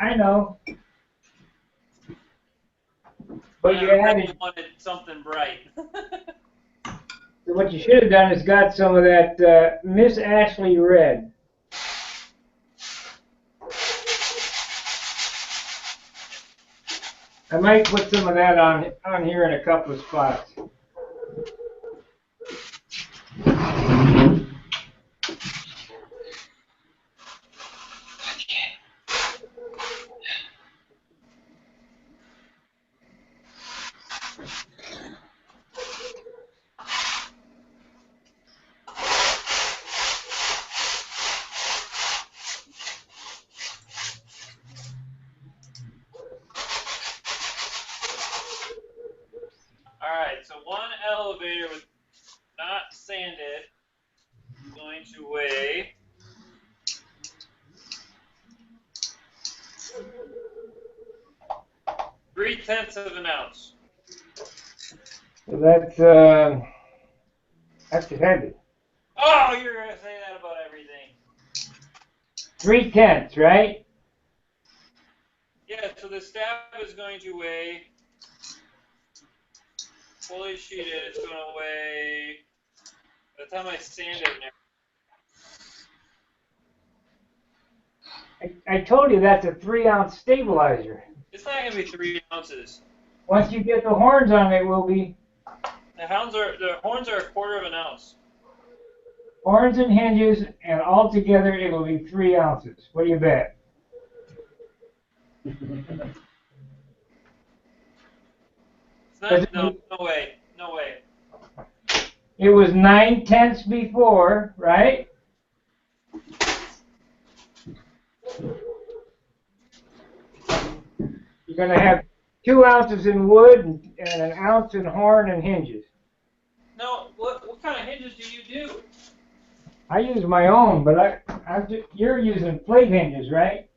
S1: I know. But
S2: I
S1: you
S2: really
S1: added,
S2: wanted something bright.
S1: what you should have done is got some of that Miss Ashley red. I might put some of that on here in a couple of spots.
S2: Alright, so one elevator with not sanded is going to weigh 3/10 of an ounce.
S1: So that's heavy.
S2: Oh, you're going to say that about everything.
S1: 3/10, right?
S2: Yeah, so the stab is going to weigh, fully sheeted, it's going to weigh, by the time I sand it and everything,
S1: I told you that's a 3-ounce stabilizer.
S2: it's not going to be 3 ounces.
S1: Once you get the horns on it, will be
S2: The horns are 1/4 of an ounce.
S1: horns and hinges, and all together it will be 3 ounces. What do you bet?
S2: It's not, no way, no way.
S1: It was 9/10 before, right? You're going to have 2 ounces in wood and 1 ounce in horn and hinges.
S2: No, what kind of hinges do you do?
S1: I use my own, but you're using plate hinges, right?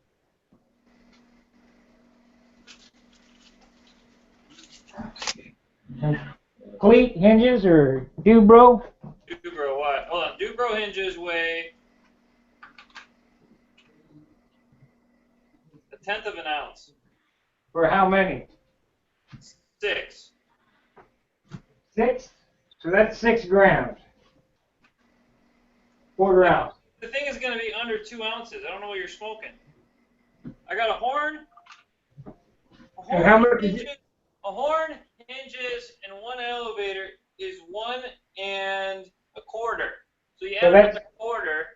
S1: Cleat hinges or Dubro?
S2: Dubro, what? Hold on. Dubro hinges weigh a tenth of an ounce.
S1: For how many?
S2: 6.
S1: 6? So that's 6 grams. Quarter ounce.
S2: The thing is going to be under 2 ounces. I don't know what you're smoking. I got a horn.
S1: And how much is it?
S2: A horn, hinges, and one elevator is 1 1/4. So you add another quarter.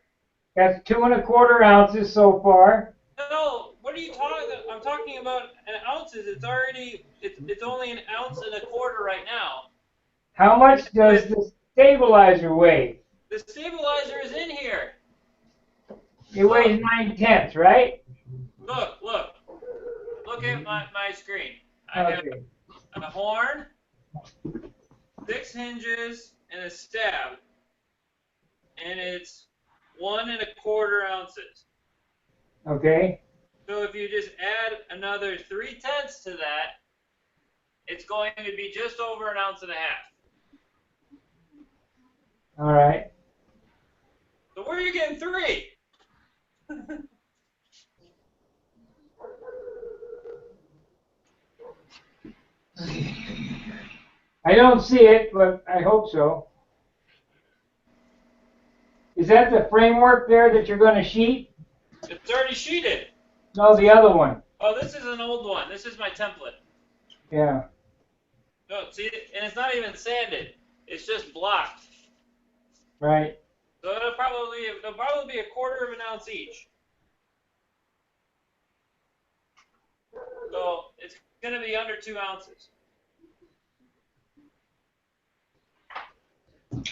S1: That's 2 1/4 ounces so far.
S2: No, what are you talking about? I'm talking about an ounces. It's only 1 1/4 ounces right now.
S1: How much does the stabilizer weigh?
S2: The stabilizer is in here.
S1: It weighs 9/10, right?
S2: Look at my screen. I have a horn, 6 hinges, and a stab. And it's 1 1/4 ounces.
S1: Okay.
S2: So if you just add another 3/10 to that, it's going to be just over 1.5 ounces.
S1: All right.
S2: So where are you getting 3?
S1: I don't see it, but I hope so. Is that the framework there that you're going to sheet?
S2: It's already sheeted.
S1: No, the other one.
S2: Oh, this is an old one. This is my template.
S1: Yeah.
S2: No, see, and it's not even sanded. It's just blocked.
S1: Right.
S2: So it'll probably be 1/4 of an ounce each. So it's going to be under 2 ounces.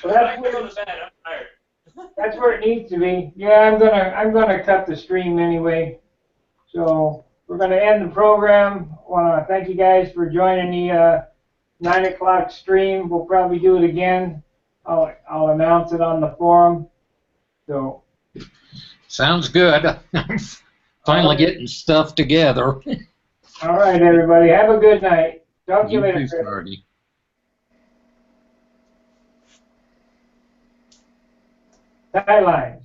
S1: Well,
S2: I can go to bed. I'm tired.
S1: that's where it needs to be. Yeah, I'm gonna cut the stream anyway. So we're gonna end the program. Want to thank you guys for joining the 9 o'clock stream. We'll probably do it again. I'll announce it on the forum. So.
S6: Sounds good. I'm finally getting stuff together.
S1: All right, everybody. Have a good night. Talk to you later.
S6: You too,
S1: Chris.
S6: Marty.
S1: Guidelines.